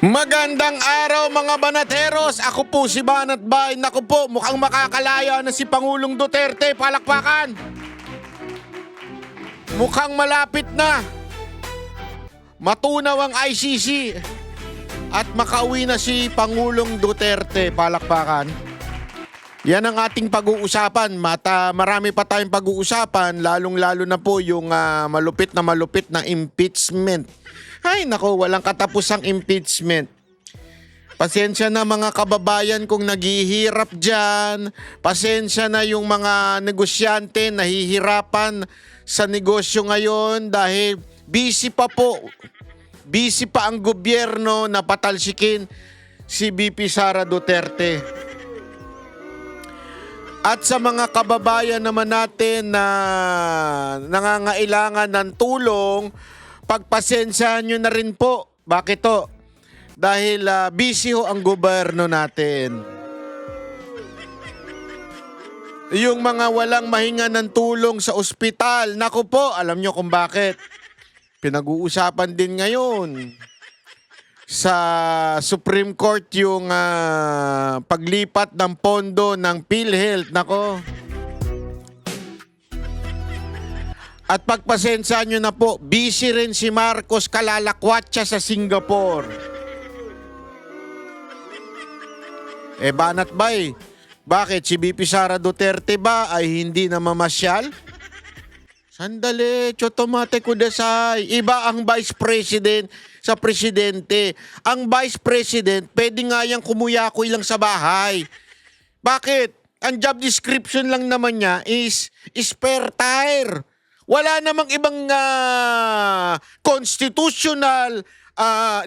Magandang araw mga banateros. Ako po si Banat Bay. Naku po, mukhang makakalaya na si Pangulong Duterte. Palakpakan. Mukhang malapit na. Matunaw ang ICC. At makauwi na si Pangulong Duterte. Palakpakan. Yan ang ating pag-uusapan. Marami pa tayong pag-uusapan. Lalong-lalo na po yung malupit na impeachment. Ay nako, walang katapusang impeachment. Pasensya na mga kababayan kung naghihirap dyan. Pasensya na yung mga negosyante nahihirapan sa negosyo ngayon dahil busy pa po. Busy pa ang gobyerno na patalsikin si VP Sara Duterte. At sa mga kababayan naman natin na nangangailangan ng tulong, pagpasensyahan nyo na rin po. Bakit to? Dahil busy ho ang gobyerno natin. Yung mga walang mahinga ng tulong sa ospital, naku po, alam nyo kung bakit. Pinag-uusapan din ngayon sa Supreme Court yung paglipat ng pondo ng PhilHealth. Nako. At pagpasensya nyo na po, busy rin si Marcos kalalakwatsa sa Singapore. Banat Bay, bakit si VP Sara Duterte ba ay hindi na mamasyal? Sandali, chotomate kudasay. Iba ang Vice President sa Presidente. Ang Vice President, pwede nga yung kumuyakoy lang sa bahay. Bakit? Ang job description lang naman niya is spare tire. Wala namang ibang constitutional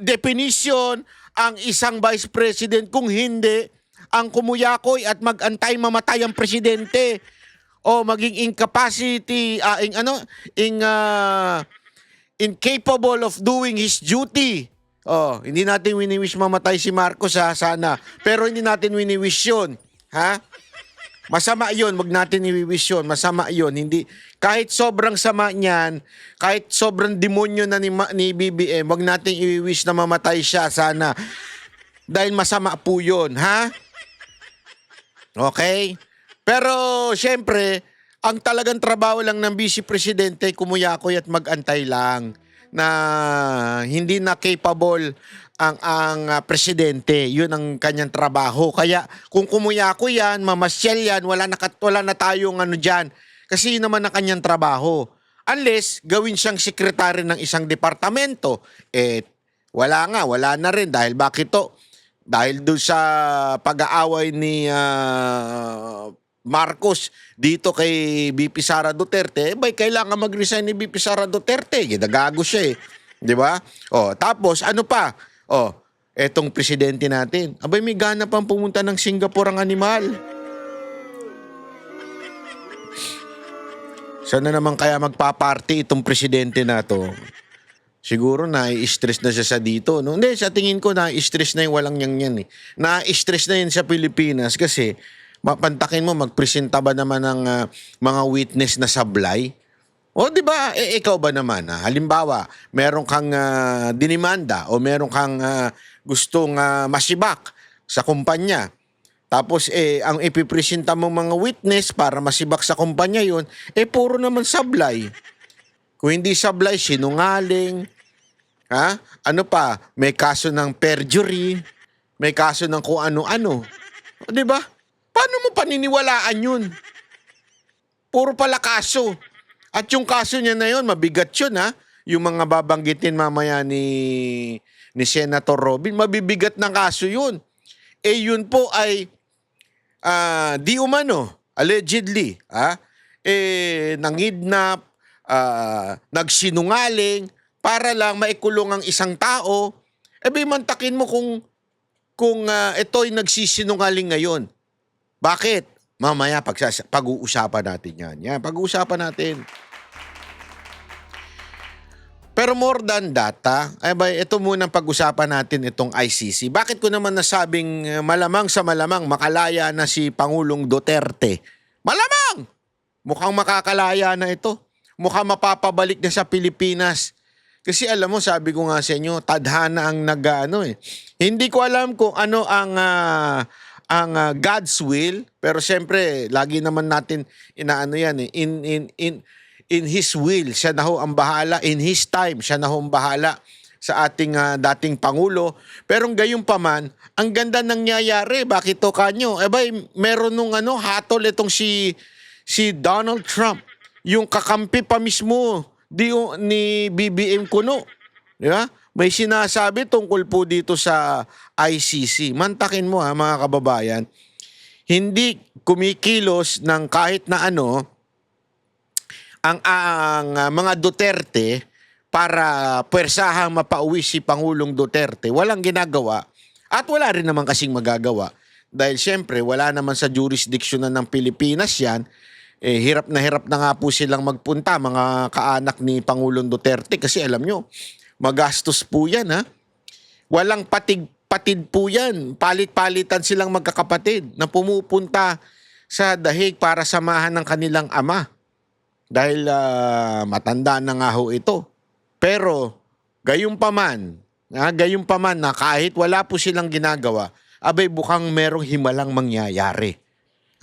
definition ang isang vice president kung hindi ang kumuyakoy at mag-antay mamatay ang presidente o maging incapable of doing his duty. Hindi natin wini-wish mamatay si Marcos sana. Pero hindi natin wini-wish yun. Ha? Masama yun, wag natin i-wish yun. Masama yun. Hindi, kahit sobrang sama niyan, kahit sobrang demonyo na ni BBM, wag natin i-wish na mamatay siya sana. Dahil masama po yun, ha? Okay? Pero, syempre, ang talagang trabaho lang ng Vice Presidente, kumuyakoy at mag-antay lang na hindi na capable ang presidente. Yun ang kanyang trabaho. Kaya kung kumuyako yan, mamasyal yan, wala na tayong dyan. Kasi yun naman ang kanyang trabaho. Unless gawin siyang sekretary ng isang departamento. Wala na rin. Dahil bakit to? Dahil doon sa pag-aaway ni Marcos dito kay VP Sara Duterte, kailangan mag-resign ni VP Sara Duterte. Ginagago siya Di ba? Tapos ano pa? Etong presidente natin. May gana pang pumunta ng Singapore ang animal. Sana naman kaya magpa-party itong presidente na to. Siguro na-stress na siya sa dito. No? Hindi, sa tingin ko na-stress na yung walang yan. Na-stress na yun sa Pilipinas kasi mapantakin mo, magpresenta ba naman ng mga witness na sablay? Di ba? Ikaw ba naman? Halimbawa, meron kang dinimanda o meron kang gustong masibak sa kumpanya. Tapos ang ipipresenta mong mga witness para masibak sa kumpanya yun, puro naman sablay. Kung hindi sablay, sinungaling. Ano pa? May kaso ng perjury. May kaso ng kung ano-ano. Di ba? Paano mo paniniwalaan yun? Puro pala kaso. At yung kaso niya na yun, mabigat yun Yung mga babanggitin mamaya ni Senator Robin, mabibigat ng kaso yun. Yun po ay di umano, allegedly, nangidnap, nagsinungaling, para lang maikulong ang isang tao. Mantakin mo kung ito'y nagsisinungaling ngayon. Bakit? Mamaya pag-uusapan natin yan. Pag-uusapan natin. Pero more than that, ito munang pag-usapan natin itong ICC. Bakit ko naman nasabing malamang sa malamang makalaya na si Pangulong Duterte? Malamang! Mukhang makakalaya na ito. Mukhang mapapabalik na sa Pilipinas Kasi alam mo, sabi ko nga sa inyo, tadhana ang nag-ano eh. Hindi ko alam kung ano ang God's will, pero siyempre, lagi naman natin inaano yan eh. In His will, siya na ho ang bahala. In His time, siya na ho ang bahala sa ating dating Pangulo. Pero gayon pa man, ang ganda nangyayari. Bakit to kanyo? Eh ba, meron nung hatol itong si Donald Trump. Yung kakampi pa mismo ni BBM Kuno. Di ba? May sinasabi tungkol po dito sa ICC. Mantakin mo mga kababayan. Hindi kumikilos ng kahit na ang mga Duterte para puwersahang mapauwi si Pangulong Duterte. Walang ginagawa at wala rin naman kasing magagawa. Dahil siyempre wala naman sa jurisdiksyonan ng Pilipinas yan. Hirap na nga po silang magpunta, mga kaanak ni Pangulong Duterte, kasi alam nyo, magastos po yan Walang patid po yan. Palit-palitan silang magkakapatid na pumupunta sa dahig para samahan ng kanilang ama. Dahil matanda na nga ho ito. Pero gayon pa man na kahit wala po silang ginagawa, abay bukang merong himalang mangyayari.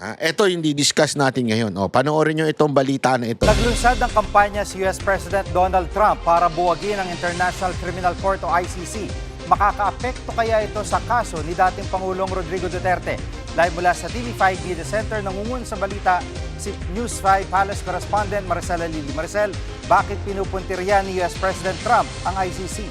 Ito yung di-discuss natin ngayon. Panoorin nyo itong balita na ito. Naglunsad ng kampanya si US President Donald Trump para buwagin ang International Criminal Court o ICC. Makakaapekto kaya ito sa kaso ni dating Pangulong Rodrigo Duterte? Live mula sa TV5 Media Center, nangungun sa balita si News 5 Palace Correspondent Maricela Lili. Maricel, bakit pinupuntirya ni US President Trump ang ICC?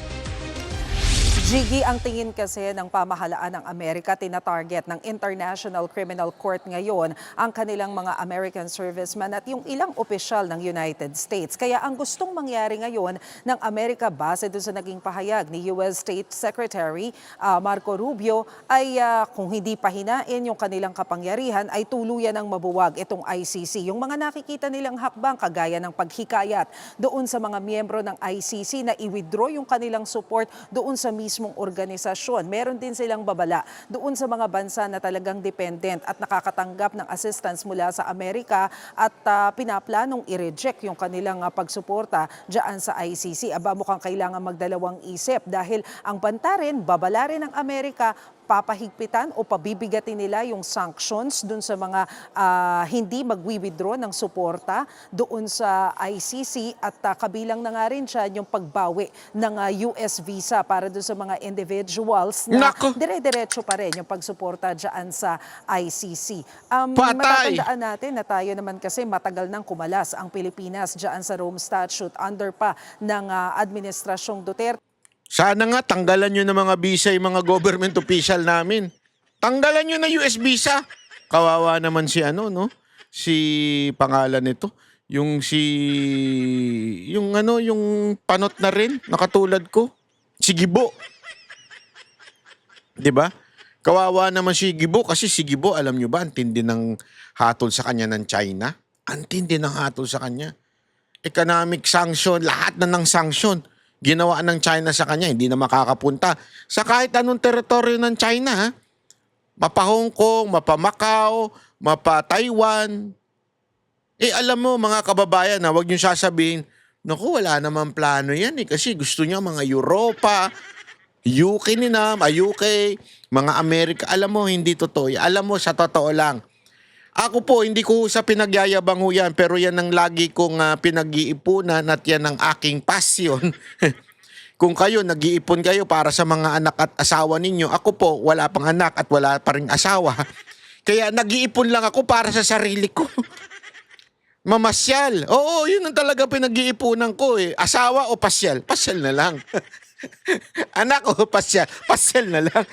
Jiggy, ang tingin kasi ng pamahalaan ng Amerika, tina-target ng International Criminal Court ngayon ang kanilang mga American servicemen at yung ilang opisyal ng United States. Kaya ang gustong mangyari ngayon ng Amerika base doon sa naging pahayag ni US State Secretary Marco Rubio ay kung hindi pahinain yung kanilang kapangyarihan ay tuluyan ng mabuwag itong ICC. Yung mga nakikita nilang hakbang kagaya ng paghikayat doon sa mga miyembro ng ICC na i-withdraw yung kanilang support doon sa mismong organisasyon. Meron din silang babala doon sa mga bansa na talagang dependent at nakakatanggap ng assistance mula sa Amerika at pinaplanong i-reject yung kanilang pagsuporta dyan sa ICC. Aba, mukhang kailangan magdalawang isip dahil ang banta rin, babala rin ng Amerika, papahigpitan o pabibigatin nila yung sanctions doon sa mga hindi magwi-withdraw ng suporta doon sa ICC at kabilang na nga rin siya yung pagbawi ng US visa para doon sa mga individuals na dire-diretso pa rin yung pagsuporta dyan sa ICC. Matatandaan natin na tayo naman kasi matagal nang kumalas ang Pilipinas dyan sa Rome Statute under pa ng Administrasyong Duterte. Sana nga tanggalan nyo ng mga visa yung mga government official namin. Tanggalan nyo na US visa. Kawawa naman si si pangalan nito. Yung panot na rin, nakatulad ko. Si Gibo. 'Di ba? Kawawa naman si Gibo kasi si Gibo, alam nyo ba, ang tindi ng hatol sa kanya ng China? Ang tindi ng hatol sa kanya. Economic sanction, lahat na ng sanction. Ginawa ng China sa kanya, hindi na makakapunta sa kahit anong teritoryo ng China. Mapa Hong Kong, mapa Macau, mapa Taiwan. Alam mo mga kababayan, huwag niyo sasabihin, naku, wala naman plano yan kasi gusto niya mga Europa, UK UK, mga Amerika. Alam mo, hindi totoo. Alam mo, sa totoo lang. Ako po, hindi ko sa pinagyayabang ho yan, pero yan ang lagi kong pinag-iipunan at yan ang aking passion. Kung kayo, nag-iipon kayo para sa mga anak at asawa ninyo, ako po, wala pang anak at wala pa ring asawa. Kaya nag-iipon lang ako para sa sarili ko. Mamasyal. Oo, yun ang talaga pinag-iipunan ko Asawa o pasyal? Pasyal na lang. Anak o pasyal? Pasyal na lang.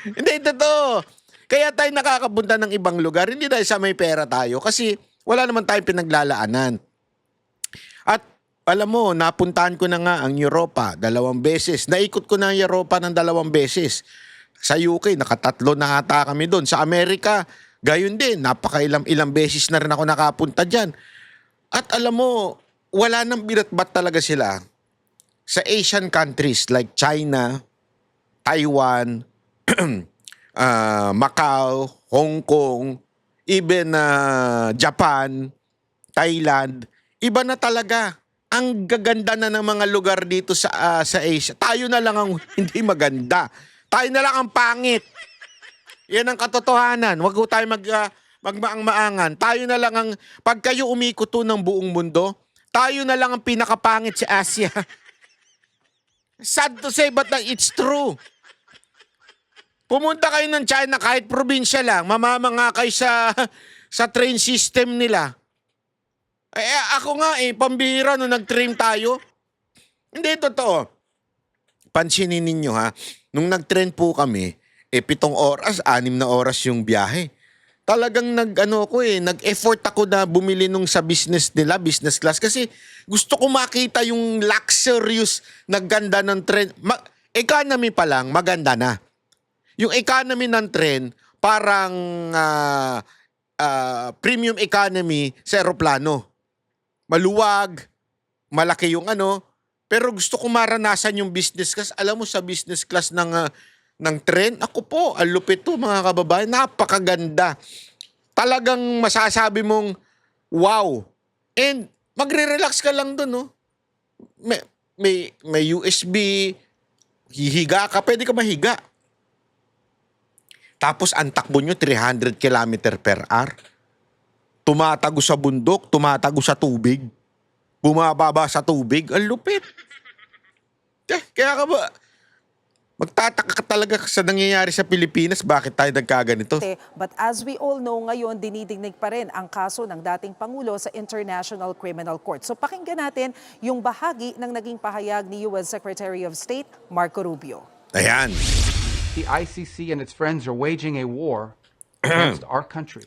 Hindi, totoo. Kaya tayo nakakapunta ng ibang lugar, hindi dahil sa may pera tayo kasi wala naman tayong pinaglalaanan. At alam mo, napuntahan ko na nga ang Europa 2 beses. Naikot ko na ang Europa ng 2 beses. Sa UK, nakatatlo na ata kami doon. Sa Amerika, gayon din. Ilang beses na rin ako nakapunta dyan. At alam mo, wala nang binatbat talaga sila sa Asian countries like China, Taiwan, Macau, Hong Kong, even Japan, Thailand. Iba na talaga. ang gaganda na ng mga lugar dito sa Asia. Tayo na lang ang hindi maganda. Tayo na lang ang pangit. Yan ang katotohanan. Huwag ko tayo magmaang-maangan. Tayo na lang ang, pag kayo umikot to ng buong mundo, tayo na lang ang pinakapangit sa Asia. Sad to say, but it's true. Pumunta kayo ng China, kahit probinsya lang, mamamanga kayo sa train system nila. Ako nga pambihira nung nag-train tayo. Hindi, totoo. Pansinin ninyo ha, nung nag-train po kami, 7 oras, 6 na oras yung biyahe. Talagang nag-effort ako na bumili nung sa business nila, business class. Kasi gusto ko makita yung luxurious na ganda ng train. Economy pa lang, maganda na. Yung economy ng train, parang premium economy sa aeroplano. Maluwag, malaki yung pero gusto ko maranasan yung business class. Alam mo sa business class ng train, ako po, ang lupit to mga kababayan, napakaganda. Talagang masasabi mong, wow. And magre-relax ka lang dun, no? May USB, hihiga ka, pwede ka mahiga. Tapos ang takbo nyo, 300 km per hour. Tumatago sa bundok, tumatago sa tubig. Bumababa sa tubig, ang lupit. Kaya ka ba, magtataka ka talaga sa nangyayari sa Pilipinas, bakit tayo nagkaganito? But as we all know ngayon, dinidignig pa rin ang kaso ng dating Pangulo sa International Criminal Court. So pakinggan natin yung bahagi ng naging pahayag ni US Secretary of State Marco Rubio. Ayan. The ICC and its friends are waging a war against our country,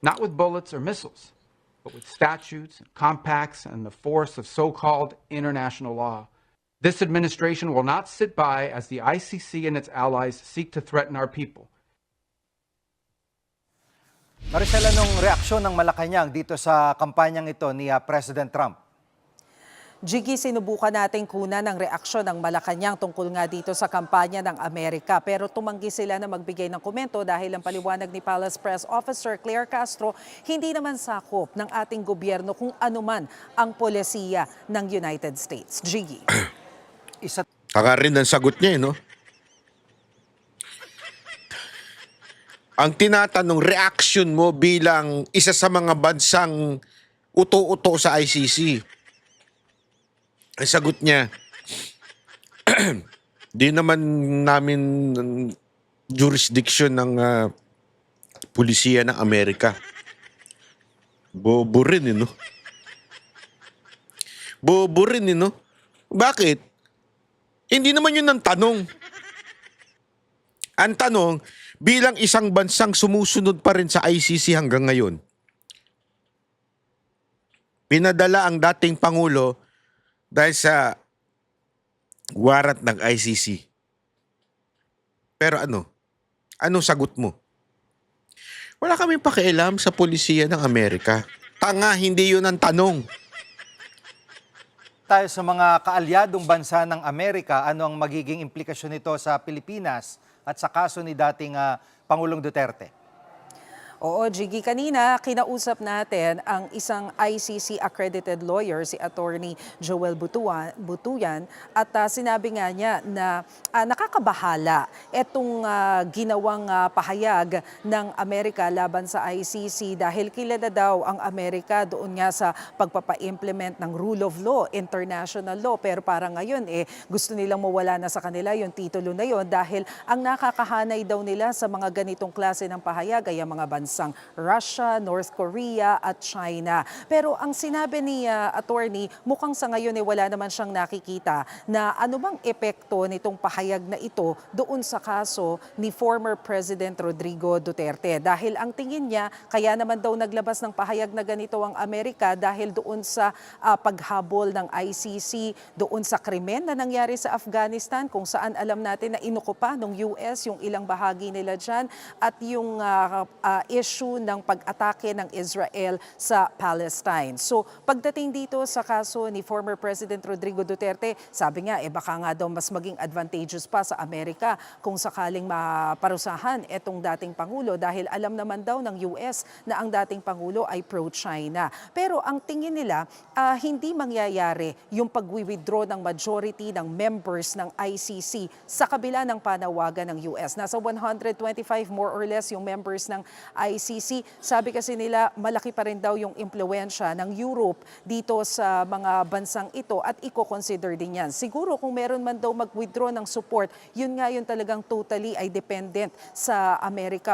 not with bullets or missiles, but with statutes, and compacts, and the force of so-called international law. This administration will not sit by as the ICC and its allies seek to threaten our people. Maricel, anong reaksyon ng Malacanang dito sa kampanyang ito ni President Trump? Jiggy, sinubukan natin kunan ng reaksyon ng Malacanang tungkol nga dito sa kampanya ng Amerika. Pero tumanggi sila na magbigay ng komento dahil ang paliwanag ni Palace Press Officer Claire Castro, hindi naman sakop ng ating gobyerno kung anuman ang polisiya ng United States. Jiggy. Saka rin ang sagot niya, no? Ang tinatanong, reaction mo bilang isa sa mga bansang uto-uto sa ICC. Ang sagot niya, di naman namin jurisdiction ng pulisiya ng Amerika. Bobo rin, no? Bobo rin, no? Bakit? Hindi naman yun ang tanong. Ang tanong, bilang isang bansang sumusunod pa rin sa ICC hanggang ngayon, pinadala ang dating Pangulo dahil sa warrant ng ICC. Pero anong sagot mo? Wala kaming pakialam sa pulisiya ng Amerika. Tanga, hindi yun ang tanong. Tayo sa mga kaalyadong bansa ng Amerika, ano ang magiging implikasyon nito sa Pilipinas at sa kaso ni dating Pangulong Duterte? Oo, Jiggy, kanina kinausap natin ang isang ICC accredited lawyer, si Attorney Joel Butuyan, at sinabi nga niya na nakakabahala itong ginawang pahayag ng Amerika laban sa ICC dahil kilala daw ang Amerika doon nga sa pagpapa-implement ng rule of law, international law. Pero parang ngayon gusto nilang mawala na sa kanila yung titulo na yon dahil ang nakakahanay daw nila sa mga ganitong klase ng pahayag ay ang mga bansang Russia, North Korea at China. Pero ang sinabi ni attorney, mukhang sa ngayon wala naman siyang nakikita na anumang epekto nitong pahayag na ito doon sa kaso ni former President Rodrigo Duterte. Dahil ang tingin niya, kaya naman daw naglabas ng pahayag na ganito ang Amerika dahil doon sa paghabol ng ICC, doon sa krimen na nangyari sa Afghanistan kung saan alam natin na inukupa ng US yung ilang bahagi nila dyan at yung issue ng pag-atake ng Israel sa Palestine. So pagdating dito sa kaso ni former President Rodrigo Duterte, sabi nga baka nga daw mas maging advantageous pa sa Amerika kung sakaling maparusahan itong dating Pangulo dahil alam naman daw ng US na ang dating Pangulo ay pro-China. Pero ang tingin nila, hindi mangyayari yung pag-withdraw ng majority ng members ng ICC sa kabila ng panawagan ng US. Nasa 125 more or less yung members ng ICC. Sabi kasi nila, malaki pa rin daw yung impluensya ng Europe dito sa mga bansang ito at i-consider din yan. Siguro kung meron man daw mag-withdraw ng support, yun nga yun talagang totally ay dependent sa Amerika.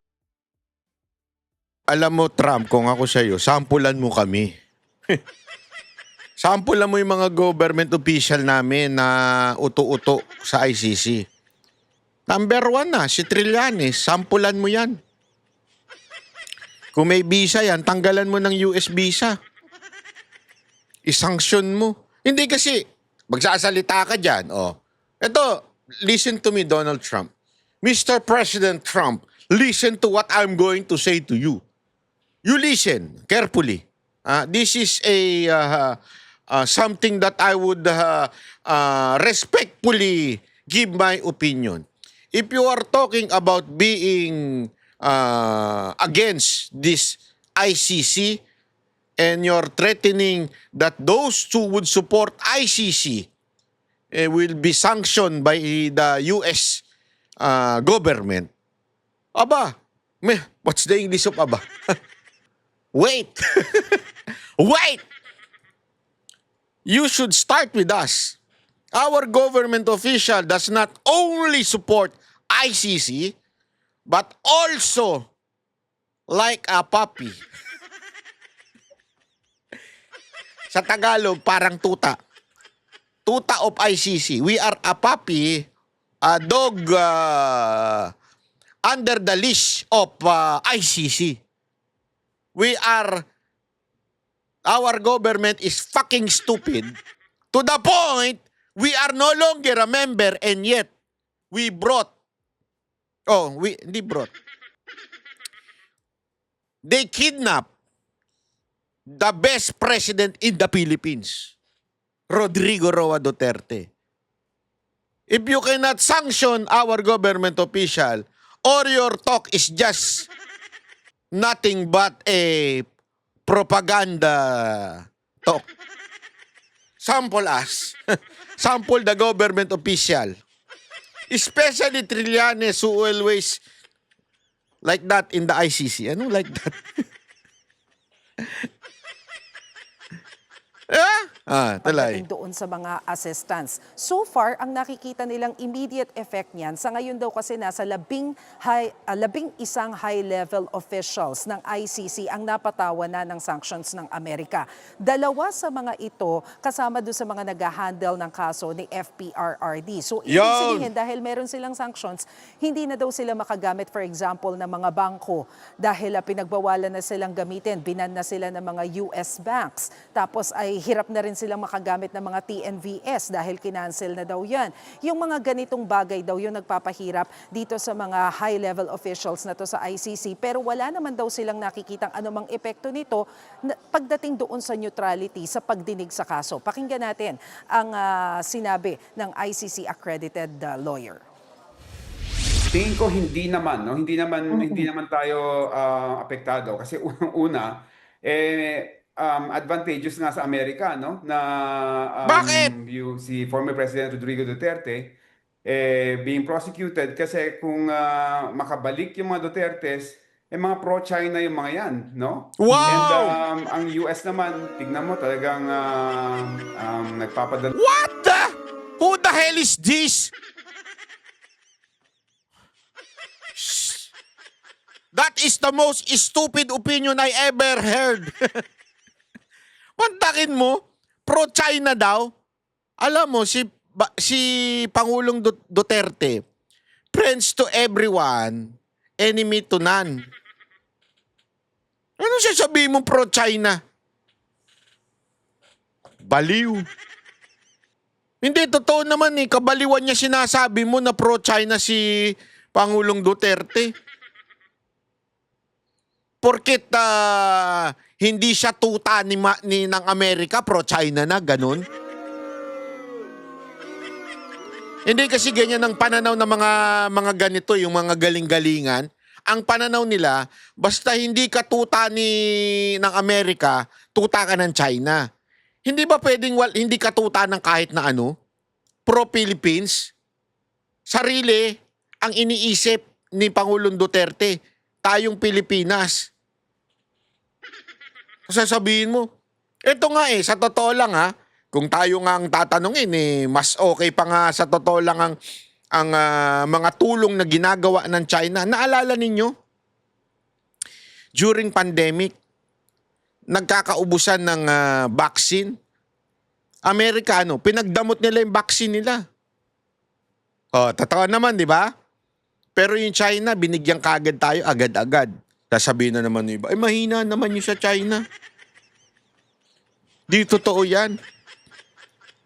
Alam mo, Trump, kung ako sa'yo, sampulan mo kami. Sampulan mo yung mga government official namin na uto-uto sa ICC. Number 1 na, si Trillanes, sampulan mo yan. Kung may visa yan, tanggalan mo ng US visa. I-sanction mo. Hindi kasi, magsasalita ka dyan. Oh. Ito, listen to me, Donald Trump. Mr. President Trump, listen to what I'm going to say to you. You listen carefully. This is something that I would respectfully give my opinion. If you are talking about being against this ICC and you're threatening that those who would support ICC will be sanctioned by the US government, aba, what's the English of aba? Wait! Wait! You should start with us. Our government official does not only support ICC, but also like a puppy. Sa Tagalog, parang tuta. Tuta of ICC. We are a puppy, a dog under the leash of ICC. Our government is fucking stupid to the point we are no longer a member and yet they kidnapped the best president in the Philippines, Rodrigo Roa Duterte. If you cannot sanction our government official or your talk is just nothing but a propaganda talk, sample us. Sample the government official. Especially Trillanes who always like that in the ICC. Ano like that? Talay. Pagdating doon sa mga assistance. So far, ang nakikita nilang immediate effect niyan, sa ngayon daw kasi nasa 11 high-level officials ng ICC ang napatawan na ng sanctions ng Amerika. 2 sa mga ito kasama doon sa mga nag-handle ng kaso ni FPRRD. So, ibig sabihin, dahil meron silang sanctions, hindi na daw sila makagamit, for example, ng mga bangko dahil pinagbawalan na silang gamitin, binan na sila ng mga US banks. Tapos ay hirap na rin silang makagamit ng mga TNVS dahil kinancel na daw yan. Yung mga ganitong bagay daw yung nagpapahirap dito sa mga high-level officials na to sa ICC. Pero wala naman daw silang nakikitang anumang epekto nito pagdating doon sa neutrality, sa pagdinig sa kaso. Pakinggan natin ang sinabi ng ICC accredited lawyer. Tingin ko hindi naman, no? Hindi naman tayo apektado kasi unang-una advantageous nga sa Amerika, no? Na Bakit? si former President Rodrigo Duterte being prosecuted kasi kung makabalik yung mga Dutertes, mga pro-China yung mga yan, no? Wow! And ang US naman, tignan mo talagang nagpapadala. What the? Who the hell is this? That is the most stupid opinion I ever heard. Pantakin mo, pro-China daw. Alam mo, si Pangulong Duterte, friends to everyone, enemy to none. Ano sasabihin mo pro-China? Baliw. Hindi, totoo naman kabaliwan niya sinasabi mo na pro-China si Pangulong Duterte. Porket hindi siya tuta ng Amerika, pro-China na, ganun. Hindi kasi ganyan ang pananaw ng mga ganito, yung mga galing-galingan. Ang pananaw nila, basta hindi ka tuta ng Amerika, tuta ka ng China. Hindi ba pwedeng hindi ka tuta ng kahit na ano? Pro-Philippines? Sarili ang iniisip ni Pangulong Duterte. Tayong Pilipinas. Sasabihin mo, eto nga sa totoo lang kung tayo nga ang tatanungin mas okay pa nga sa totoo lang ang mga tulong na ginagawa ng China. Naalala ninyo? During pandemic, nagkakaubusan ng vaccine. Amerikano, pinagdamot nila yung vaccine nila. Totoo naman, di ba? Pero yung China, binigyan kagad tayo agad-agad. Sasabihin na naman ng iba, mahina naman yung sa China. Di totoo yan.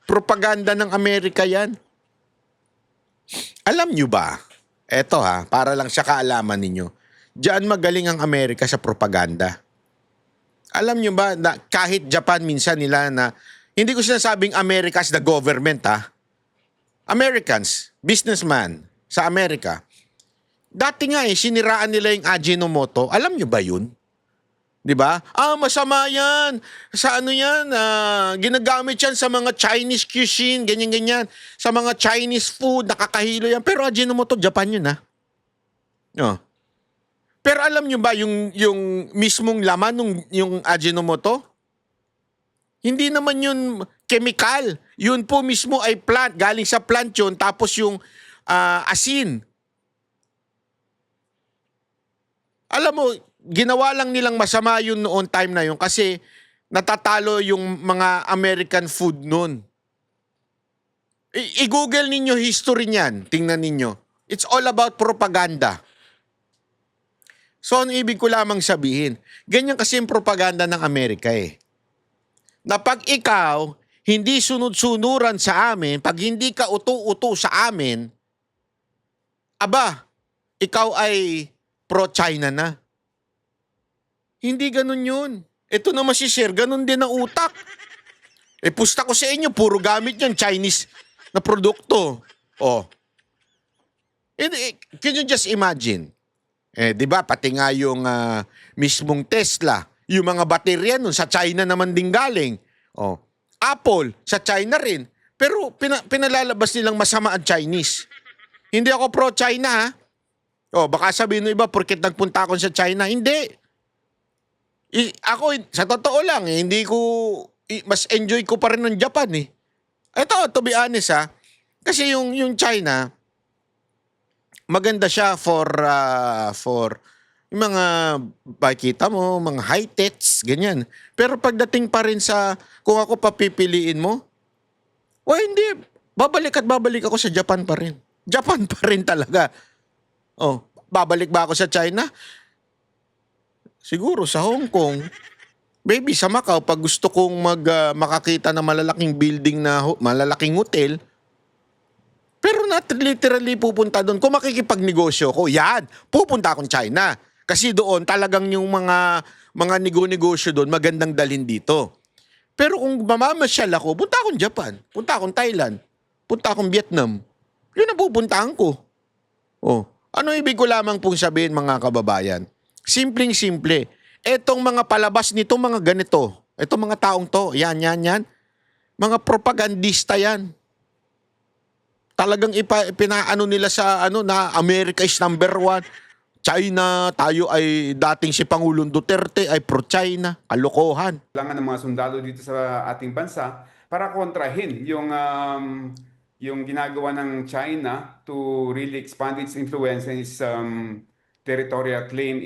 Propaganda ng Amerika yan. Alam nyo ba? Eto para lang sa kaalaman ninyo. Diyan magaling ang Amerika sa propaganda. Alam nyo ba na kahit Japan minsan nila na, hindi ko sinasabing America's the government Americans, businessman sa Amerika. Dati nga siniraan nila yung Ajinomoto. Alam nyo ba yun? Di ba? Masama yan. Sa ano yan? Ginagamit yan sa mga Chinese cuisine, ganyan-ganyan. Sa mga Chinese food, nakakahilo yan. Pero Ajinomoto, Japan yun Pero alam nyo ba yung mismong laman yung Ajinomoto? Hindi naman yun chemical. Yun po mismo ay plant. Galing sa plant yun. Tapos yung asin. Alam mo, ginawa lang nilang masama yun noon time na yun kasi natatalo yung mga American food noon. I-google ninyo history niyan. Tingnan ninyo. It's all about propaganda. So, ano ibig ko lamang sabihin? Ganyan kasi yung propaganda ng Amerika Na pag ikaw, hindi sunod-sunuran sa amin, pag hindi ka uto-uto sa amin, ikaw ay pro-China na. Hindi ganun yun. Ito naman si Sir, ganun din ang utak. Pusta ko sa inyo, puro gamit yan, Chinese na produkto. Can you just imagine? Di ba, pati nga yung mismong Tesla, yung mga baterya nun, sa China naman din galing. Apple, sa China rin. Pero pinalalabas nilang masama ang Chinese. Hindi ako pro-China baka sabihin ng iba, porket nagpunta ako sa China. Hindi. Ako, sa totoo lang, hindi ko, mas enjoy ko pa rin ng Japan Ito, to be honest kasi yung China, maganda siya for yung mga, bakita mo, mga high-techs, ganyan. Pero pagdating pa rin sa, kung ako papipiliin mo, hindi. Babalik ako sa Japan pa rin. Japan pa rin talaga. Babalik ba ako sa China? Siguro sa Hong Kong. Maybe sa Macau, pag gusto kong makakita ng malalaking building na malalaking hotel, pero not literally pupunta doon. Kung makikipagnegosyo ko, pupunta akong China. Kasi doon talagang yung mga nego-negosyo doon magandang dalhin dito. Pero kung mamamasyal ako, punta akong Japan, punta akong Thailand, punta akong Vietnam. Yun ang pupuntahan ko. Ano ibig ko lamang pong sabihin mga kababayan? Simpleng-simple. Etong mga palabas nito, mga ganito, etong mga taong to, yan. Mga propagandista yan. Talagang pinaano nila sa na America is number 1. China, tayo ay dating si Pangulong Duterte ay pro-China. Kalokohan. Kailangan ng mga sundalo dito sa ating bansa para kontrahin yung ginagawa ng China to really expand its influence and its territorial claim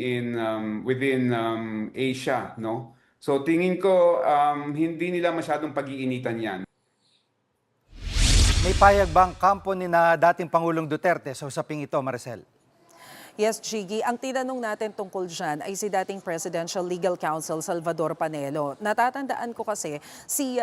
within Asia, no? So tingin ko hindi nila masyadong pag-iinitan 'yan. May payag bang kampo ni na dating Pangulong Duterte sa usaping ito, Maricel? Yes, Jiggy. Ang tinanong natin tungkol dyan ay si dating Presidential Legal Counsel Salvador Panelo. Natatandaan ko kasi si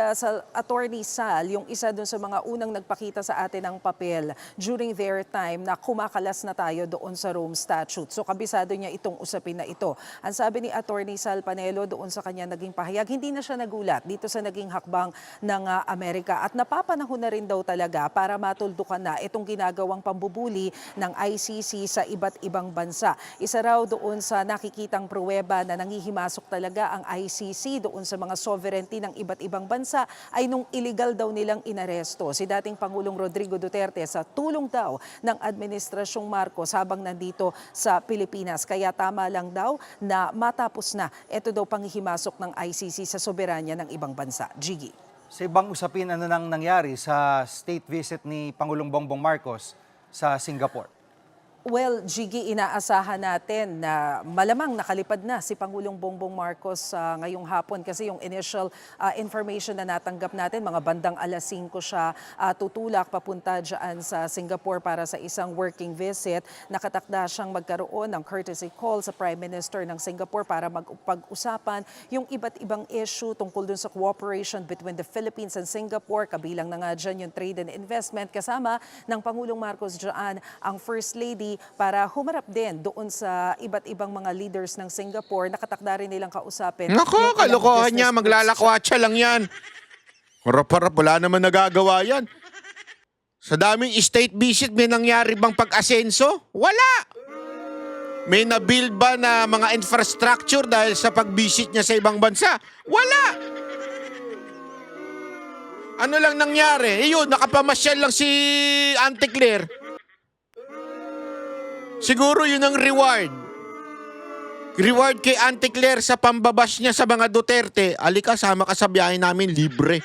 Attorney Sal, yung isa dun sa mga unang nagpakita sa atin ng papel during their time na kumakalas na tayo doon sa Rome Statute. So kabisado niya itong usapin na ito. Ang sabi ni Attorney Sal Panelo doon sa kanya naging pahayag, hindi na siya nagulat dito sa naging hakbang ng Amerika. At napapanahon na rin daw talaga para matuldukan na itong ginagawang pambubuli ng ICC sa iba't ibang bansa. Isa raw doon sa nakikitang pruweba na nangihimasok talaga ang ICC doon sa mga sovereignty ng iba't ibang bansa ay nung illegal daw nilang inaresto si dating Pangulong Rodrigo Duterte sa tulong daw ng Administrasyong Marcos habang nandito sa Pilipinas. Kaya tama lang daw na matapos na ito daw panghihimasok ng ICC sa soberanya ng ibang bansa. Jiggy. Sa ibang usapin, ano nang nangyari sa state visit ni Pangulong Bongbong Marcos sa Singapore? Well, Jiggy, inaasahan natin na malamang nakalipad na si Pangulong Bongbong Marcos ngayong hapon kasi yung initial information na natanggap natin, mga bandang alas 5 siya tutulak papunta dyan sa Singapore para sa isang working visit. Nakatakda siyang magkaroon ng courtesy call sa Prime Minister ng Singapore para magpag-usapan yung iba't ibang issue tungkol dun sa cooperation between the Philippines and Singapore. Kabilang na nga dyan yung trade and investment kasama ng Pangulong Marcos dyan ang First Lady para humarap din doon sa iba't ibang mga leaders ng Singapore. Nakatakda rin nilang kausapin. Nako, yung ilang kalokohan business niya, groups. maglalakwatsa lang yan. Harap-harap, wala naman nagagawa yan. Sa daming state visit, may nangyari bang pag-asenso? Wala! May nabuild ba na mga infrastructure dahil sa pag-visit niya sa ibang bansa? Wala! Ano lang nangyari? Yun, nakapamasyal lang si Auntie Claire. Siguro yun ang reward. Reward kay Auntie Claire sa pambabash niya sa mga Duterte. Alika, sama ka sa biyahe namin, libre.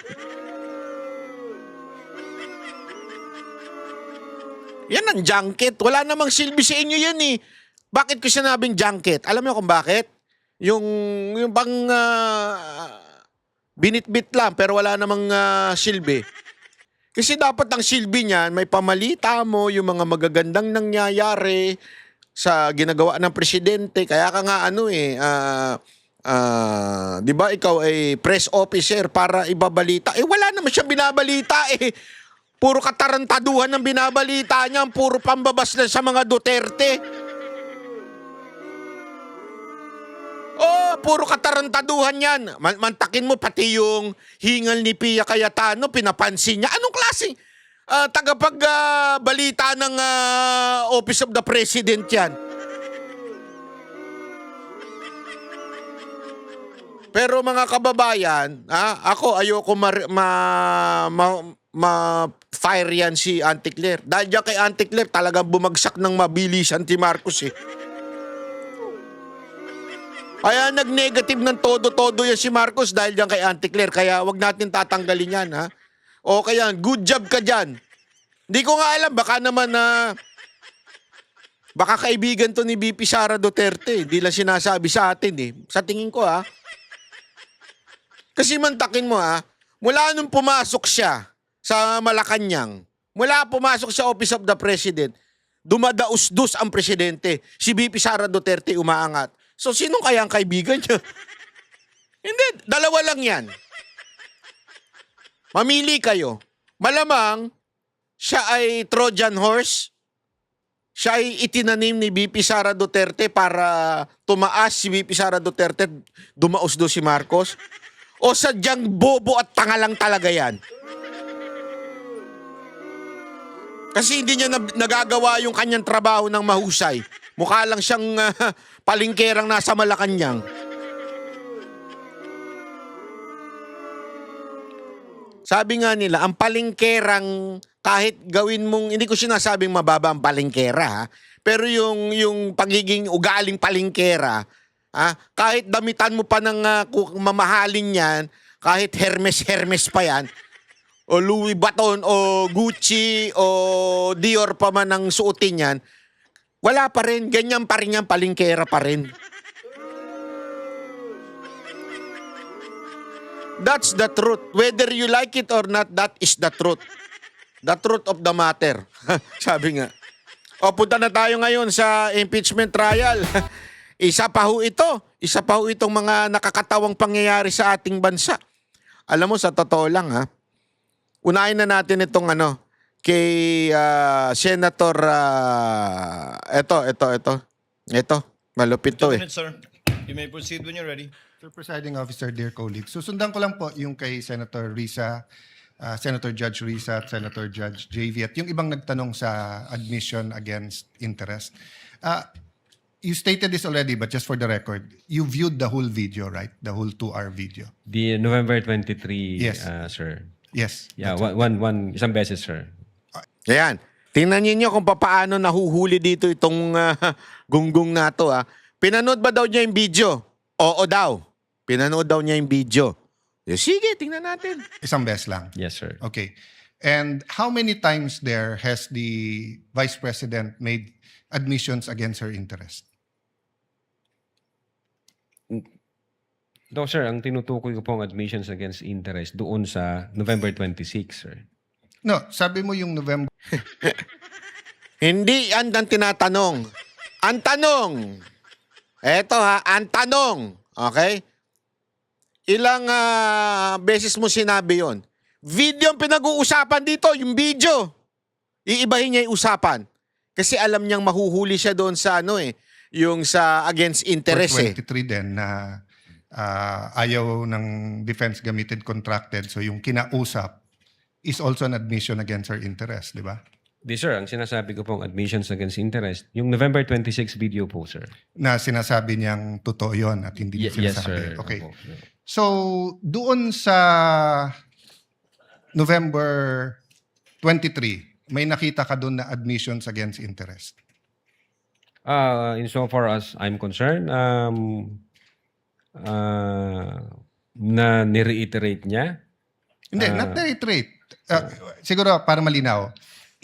Yan ang junket. Wala namang silbi sa inyo yan eh. Bakit ko sinabing junket? Alam mo kung bakit? Yung bang binitbit lang pero wala namang silbi. Kasi dapat ang silbi niyan, may pamalita mo yung mga magagandang nangyayari sa ginagawa ng presidente. Kaya ka nga di ba ikaw ay press officer para ibabalita. Eh wala naman siya binabalita eh. Puro katarantaduhan ng binabalita niya, puro pambabas na sa mga Duterte. Oh, puro katarantaduhan yan. Mantakin mo pati yung hingal ni Pia Cayetano, pinapansin niya. Anong klaseng tagapagbalita ng Office of the President yan? Pero mga kababayan, ako ayoko ma-fire yan si Auntie Claire. Dahil dyan kay Auntie Claire talaga bumagsak ng mabilis si Marcos eh. Kaya nag-negative ng todo-todo yan si Marcos dahil dyan kay Auntie Claire. Kaya wag natin tatanggalin yan, ha? O kaya, good job ka dyan. Hindi ko nga alam, baka naman baka kaibigan to ni VP Sara Duterte. Hindi lang sinasabi sa atin eh. Sa tingin ko, ha? Kasi mantakin mo, ha? Mula nung pumasok siya sa Malacanang, mula pumasok sa Office of the President, dumadaus-dus ang presidente. Si VP Sara Duterte umaangat. So, sino kaya ang kaibigan niya? Hindi, dalawa lang yan. Mamili kayo. Malamang, siya ay Trojan horse. Siya ay itinanim ni VP Sara Duterte para tumaas si VP Sara Duterte, dumaos do si Marcos. O sadyang bobo at tanga lang talaga yan. Kasi hindi niya nagagawa yung kanyang trabaho ng mahusay. Mukha lang siyang palingkerang nasa Malacanang. Sabi nga nila, ang palingkerang kahit gawin mong, hindi ko sinasabing mababa ang palingkera, ha? Pero yung pagiging ugaling palingkera, kahit damitan mo pa ng mamahalin yan, kahit Hermes pa yan, o Louis Vuitton, o Gucci, o Dior pa man ang suotin yan, wala pa rin. Ganyan pa rin yan, palingkera pa rin. That's the truth. Whether you like it or not, that is the truth. The truth of the matter. Sabi nga. O punta na tayo ngayon sa impeachment trial. Isa pa ho ito. Isa pa ho itong mga nakakatawang pangyayari sa ating bansa. Alam mo, sa totoo lang ha, unahin na natin itong kay Senator, ito, malupit to 2 eh. minutes, sir. You may proceed when you're ready. Sir Presiding Officer, dear colleagues, susundan ko lang po yung kay Senator Risa, Senator Judge Risa at Senator Judge JV at yung ibang nagtanong sa admission against interest. You stated this already, but just for the record, you viewed the whole video, right? The whole 2-hour video. The November 23, Yes. Sir. Yes. Yeah, isang beses, sir. Ayan. Tingnan niyo kung paano nahuhuli dito itong gunggong na to. Pinanood ba daw niya yung video? Oo daw. Pinanood daw niya yung video. Sige, tingnan natin. Isang beses lang. Yes, sir. Okay. And how many times there has the Vice President made admissions against her interest? No, sir, ang tinutukoy ko pong admissions against interest doon sa November 26, sir. No, sabi mo yung November. Hindi yan ang tinatanong. Ang tanong. Eto ang tanong. Okay? Ilang beses mo sinabi yon? Video ang pinag-uusapan dito, yung video. Iibahin niya yung usapan. Kasi alam niyang mahuhuli siya doon sa yung sa against interest eh. 23 din na ayaw ng defense gamitin contracted. So yung kinausap is also an admission against her interest, di ba? Di, sir, ang sinasabi ko pong admissions against interest, yung November 26 video po, sir. Na sinasabi niyang totoo yon at hindi niya Yes, sinasabi. sir. Okay. Opo. So doon sa November 23, may nakita ka doon na admissions against interest? Insofar as I'm concerned, na ni-reiterate niya. Hindi, not reiterate. Siguro para malinaw,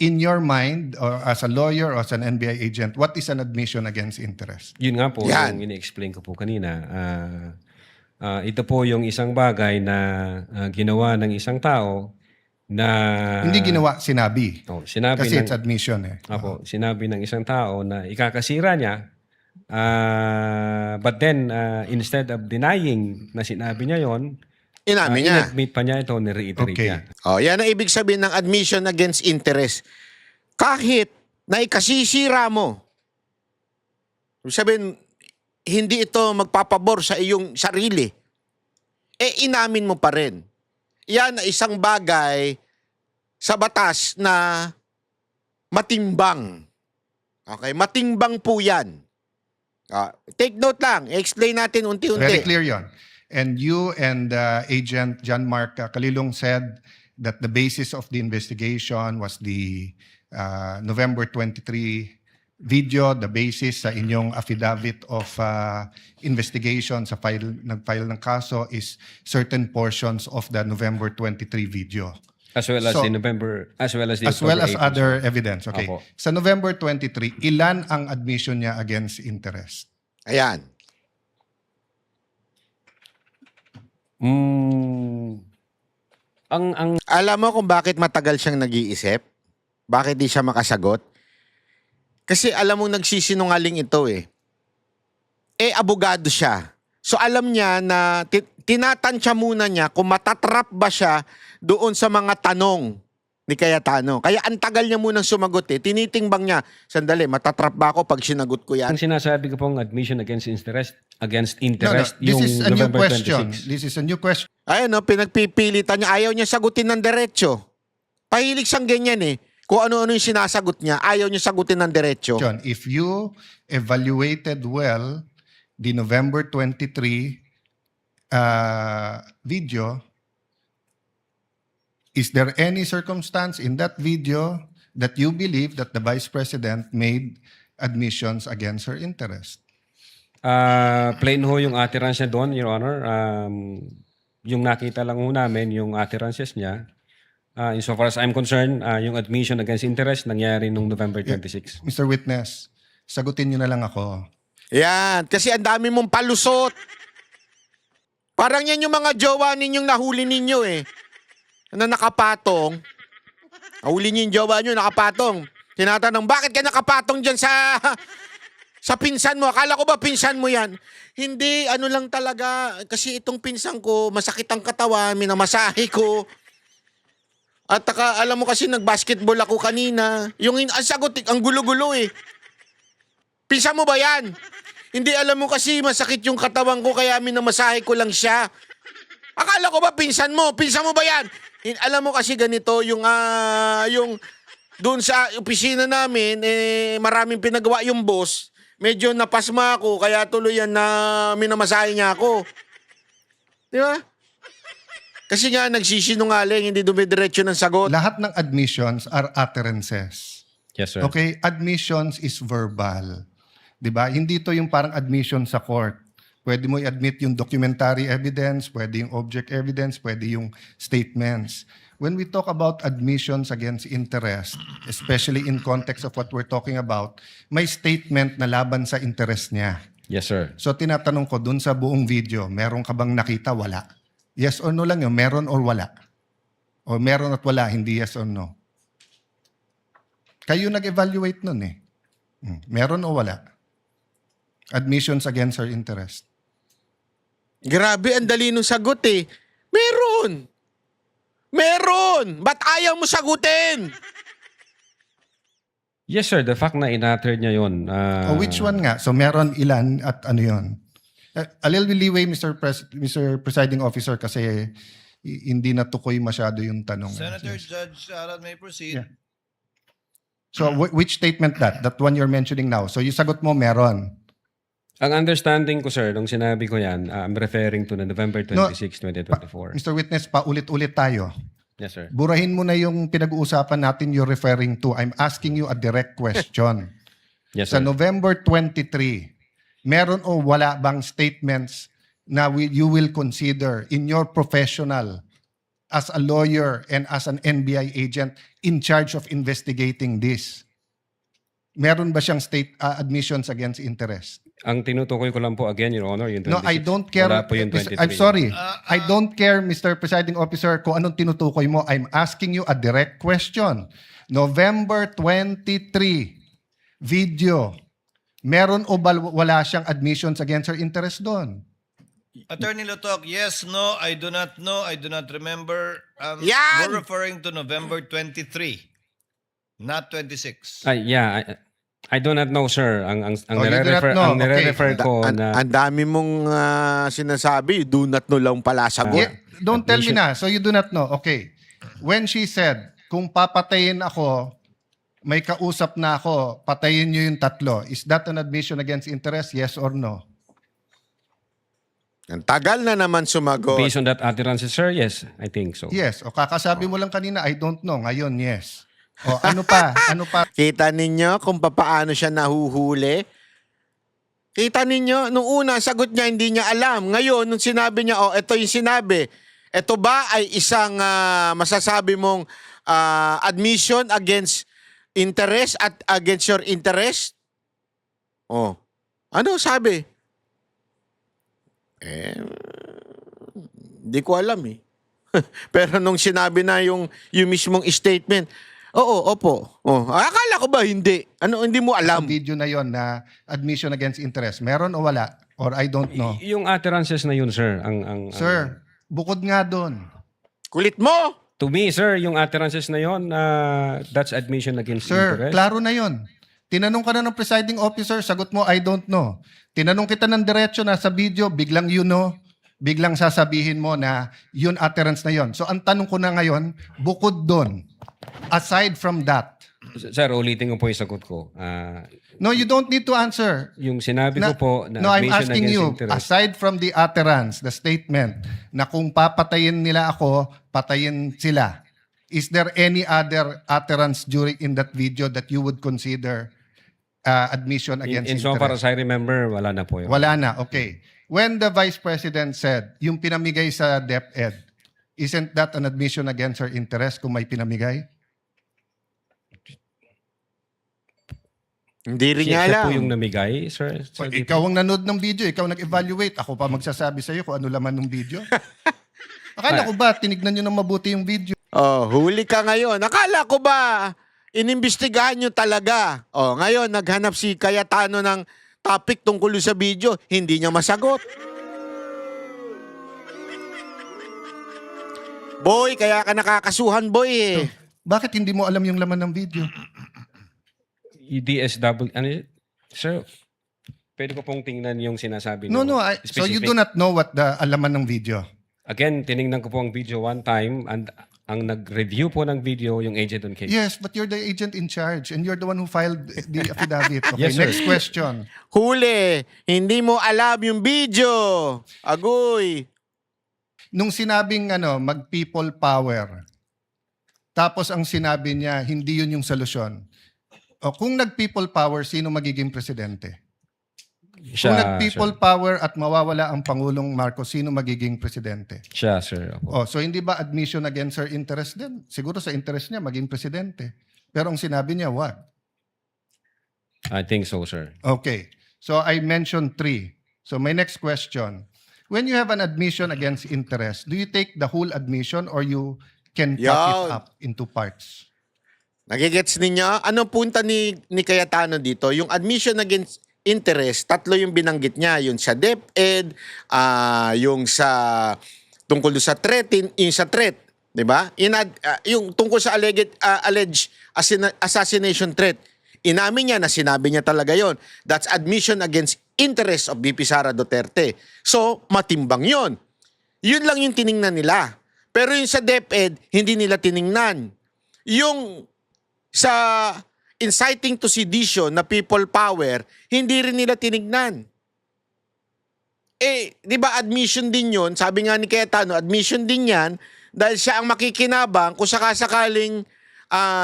in your mind or as a lawyer or as an NBI agent, what is an admission against interest? Yun nga po, Yan. yung ini-explain ko po kanina. Ito po yung isang bagay na ginawa ng isang tao na... Hindi ginawa, sinabi. Sinabi Kasi ng, it's admission eh. Apo, sinabi ng isang tao na ikakasira niya, but then instead of denying na sinabi niya yon, Inamin niya. in-admit pa niya ito, ni-reiterate Okay. niya. Yan ang ibig sabihin ng admission against interest. Kahit na ikasisira mo, ibig sabihin, hindi ito magpapabor sa iyong sarili, inamin mo pa rin. Yan ay isang bagay sa batas na matimbang. Okay? Matimbang po yan. Take note lang. Explain natin unti-unti. Very clear yon. And you and Agent John Mark Kalilong said that the basis of the investigation was the November 23 video, the basis sa inyong affidavit of investigation sa nag-file ng kaso is certain portions of the November 23 video. As well as So, the November, as well as the As well October as 8, other sir. evidence. Okay. Apo. Sa November 23, ilan ang admission niya against interest? Ayan. Ang Alam mo kung bakit matagal siyang nag-iisip? Bakit di siya makasagot? Kasi alam mo nagsisinungaling ito eh. Abogado siya. So alam niya na tinatansya muna niya kung matatrap ba siya doon sa mga tanong ni Cayetano. Kaya ang tagal niya munang sumagot eh. Tinitimbang niya, sandali, matatrap ba ako pag sinagot ko yan? ang sinasabi ko pong admission against interest, No, this this is a new November question. 26. This is a new question. Ayun pinagpipilitan niya. Ayaw niya sagutin ng diretso. Pahilig siyang ganyan eh. Kung ano-ano yung sinasagot niya, ayaw niya sagutin ng diretso. If you evaluated well the November 23 video, is there any circumstance in that video that you believe that the Vice President made admissions against her interest? Plain ho yung utterance niya doon, Your Honor. Yung nakita lang ho namin, yung utterances niya. Insofar as I'm concerned, yung admission against interest nangyari nung November 26. Mr. Witness, sagutin niyo na lang ako. Yan, kasi ang dami mong palusot. Parang yan yung mga jowa ninyong nahuli ninyo eh. Na nakapatong. Nahuli niyo yung jowa nyo, nakapatong. Tinatanong, bakit ka nakapatong dyan sa pinsan mo? Akala ko ba pinsan mo yan? Hindi, ano lang talaga. Kasi itong pinsan ko, masakit ang katawan, minamasahe ko. At alam mo kasi nag-basketball ako kanina. Ang sagot, ang gulo-gulo eh. Pinsan mo ba yan? Hindi, alam mo kasi masakit yung katawan ko kaya minamasahe ko lang siya. Akala ko ba pinsan mo? Pinsan mo ba yan? Alam mo kasi ganito, yung doon sa opisina namin, maraming pinagawa yung boss. Medyo napasma ako, kaya tuloy yan na minamasahe niya ako. Di ba? Kasi nga, nagsisinungaling, hindi dumidiretso ng sagot. Lahat ng admissions are utterances. Yes, sir. Okay? Admissions is verbal. 'Di ba? Hindi to yung parang admission sa court. Pwede mo i-admit yung documentary evidence, pwede yung object evidence, pwede yung statements. When we talk about admissions against interest, especially in context of what we're talking about, may statement na laban sa interest niya. Yes, sir. So tinatanong ko dun sa buong video, meron ka bang nakita? Wala. Yes or no lang yun, meron or wala. O meron at wala, hindi yes or no. Kayo nag-evaluate nun eh. Meron o wala? Admissions against her interest. Grabe, ang dali nung sagot eh. Meron! Meron! Ba't ayaw mo sagutin? Yes, sir. The fact na in-utter niya yun. O which one nga? So meron ilan at ano yun? A little leeway, Mr. Presiding Officer, kasi hindi natukoy masyado yung tanong. Senator Judge Arad may proceed. Yeah. So which statement that? That one you're mentioning now. So yung sagot mo, meron. Ang understanding ko, sir, nung sinabi ko yan, I'm referring to the November 26, 2024. Mr. Witness, paulit-ulit tayo. Yes, sir. Burahin mo na yung pinag-uusapan natin you're referring to. I'm asking you a direct question. Yes, Sa sir. November 23, meron o wala bang statements na you will consider in your professional as a lawyer and as an NBI agent in charge of investigating this? Meron ba siyang admissions against interest? Ang tinutukoy ko lang po again, Your Honor, yung 26. No, I don't care. Wala po yung 23. I'm sorry. I don't care, Mr. Presiding Officer, kung anong tinutukoy mo. I'm asking you a direct question. November 23, video. Meron o wala siyang admissions against her interest doon? Attorney Lotok, yes, no, I do not know, I do not remember. Yan! We're referring to November 23, not 26. Yeah, I do not know, sir. Ang Oh, you do not know. ang nire-refer ko na... Ang dami mong sinasabi, do not know lang pala sagot. Yeah, don't tell me na. So you do not know. Okay. When she said, kung papatayin ako, may kausap na ako, patayin niyo yung tatlo. Is that an admission against interest? Yes or no? Ang tagal na naman sumagot. Based on that utterance, sir, yes, I think so. Yes. O kakasabi mo lang kanina, I don't know. Ngayon, yes. O ano pa? Ano pa? Kita ninyo kung paano siya nahuhuli? Kita ninyo, nung una, sagot niya, hindi niya alam. Ngayon, nung sinabi niya, ito yung sinabi. Ito ba ay isang masasabi mong admission against interest at against your interest? Ano sabi? Hindi ko alam eh. Pero nung sinabi na yung mismong statement, opo. Akala ko ba hindi? Ano, hindi mo alam? Ang video na yon na admission against interest. Meron o wala? Or I don't know. Yung utterances na yun, sir, Sir, bukod nga doon. Kulit mo! to me, sir, yung utterances na yun, that's admission against Sir, interest. klaro na yon. Tinanong ka na ng presiding officer, sagot mo, I don't know. Tinanong kita ng diretso na sa video, biglang you know, biglang sasabihin mo na yun utterance na yon. So ang tanong ko na ngayon, bukod doon, aside from that, Sir, ulitin ko po yung sagot ko. no, you don't need to answer. Yung sinabi ko po na No, I'm admission asking against you, interest. aside from the utterance, the statement, na kung papatayin nila ako, patayin sila, is there any other utterance during in that video that you would consider admission against In so interest? far as I remember, wala na po yun. Wala na, okay. When the Vice President said, yung pinamigay sa DepEd, isn't that an admission against her interest kung may pinamigay? Hindi rin niya Siya alam. po yung namigay, sir. So, ikaw ang nanood ng video, ikaw nag-evaluate, ako pa magsasabi sa iyo kung ano laman ng video. Akala ko ba, tinignan nyo ng mabuti yung video? Huli ka ngayon. Akala ko ba, Inimbestigahan nyo talaga. O, ngayon, naghanap si Cayetano ng topic tungkol sa video. Hindi niya masagot. Boy, kaya ka nakakasuhan, boy eh. Bakit hindi mo alam yung laman ng video? DSW, ano yun? Sir, pwede ko pong tingnan yung sinasabi No, niyo. so you Specific. do not know what the alaman ng video. Again, tiningnan ko po ang video one time and ang nag-review po ng video yung agent on case. Yes, but you're the agent in charge and you're the one who filed the affidavit. Okay, Yes, sir. next question. Huli, hindi mo alam yung video. Agoy. Nung sinabing mag-people power, tapos ang sinabi niya, hindi yun yung solusyon. O kung nag-people power, sino magiging presidente? Kung nag-people power at mawawala ang Pangulong Marcos, sino magiging presidente? Siya, sir. Opo. So hindi ba admission against her interest din? Siguro sa interest niya, maging presidente. Pero ang sinabi niya, what? I think so, sir. Okay. So I mentioned 3. So my next question. When you have an admission against interest, do you take the whole admission or you can cut it Yan. up into parts? Nagigets ninyo? Anong punta ni Cayetano dito? Yung admission against interest, 3 yung binanggit niya. Yung sa DepEd, yung sa tungkol sa threat, yung sa threat. Diba? Yung tungkol sa alleged assassination threat. Inamin niya na sinabi niya talaga yon. That's admission against interest of VP Sara Duterte. So, matimbang yon. Yun lang yung tiningnan nila. Pero yung sa DepEd, hindi nila tiningnan. Yung sa inciting to sedition na people power, hindi rin nila tinignan. Di ba admission din yon? Sabi nga ni Cayetano, admission din yan dahil siya ang makikinabang kung sakasakaling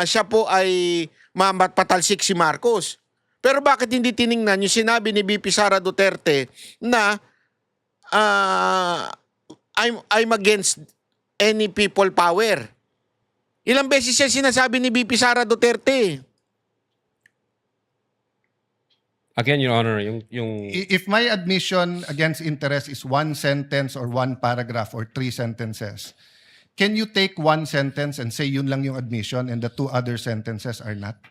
siya po ay mapatalsik si Marcos. Pero bakit hindi tiningnan yung sinabi ni VP Sara Duterte na I'm against any people power? Ilang beses siya sinasabi ni VP Sara Duterte. Again, Your Honor, yung If my admission against interest is 1 sentence or 1 paragraph or 3 sentences, can you take 1 sentence and say yun lang yung admission and the 2 other sentences are not?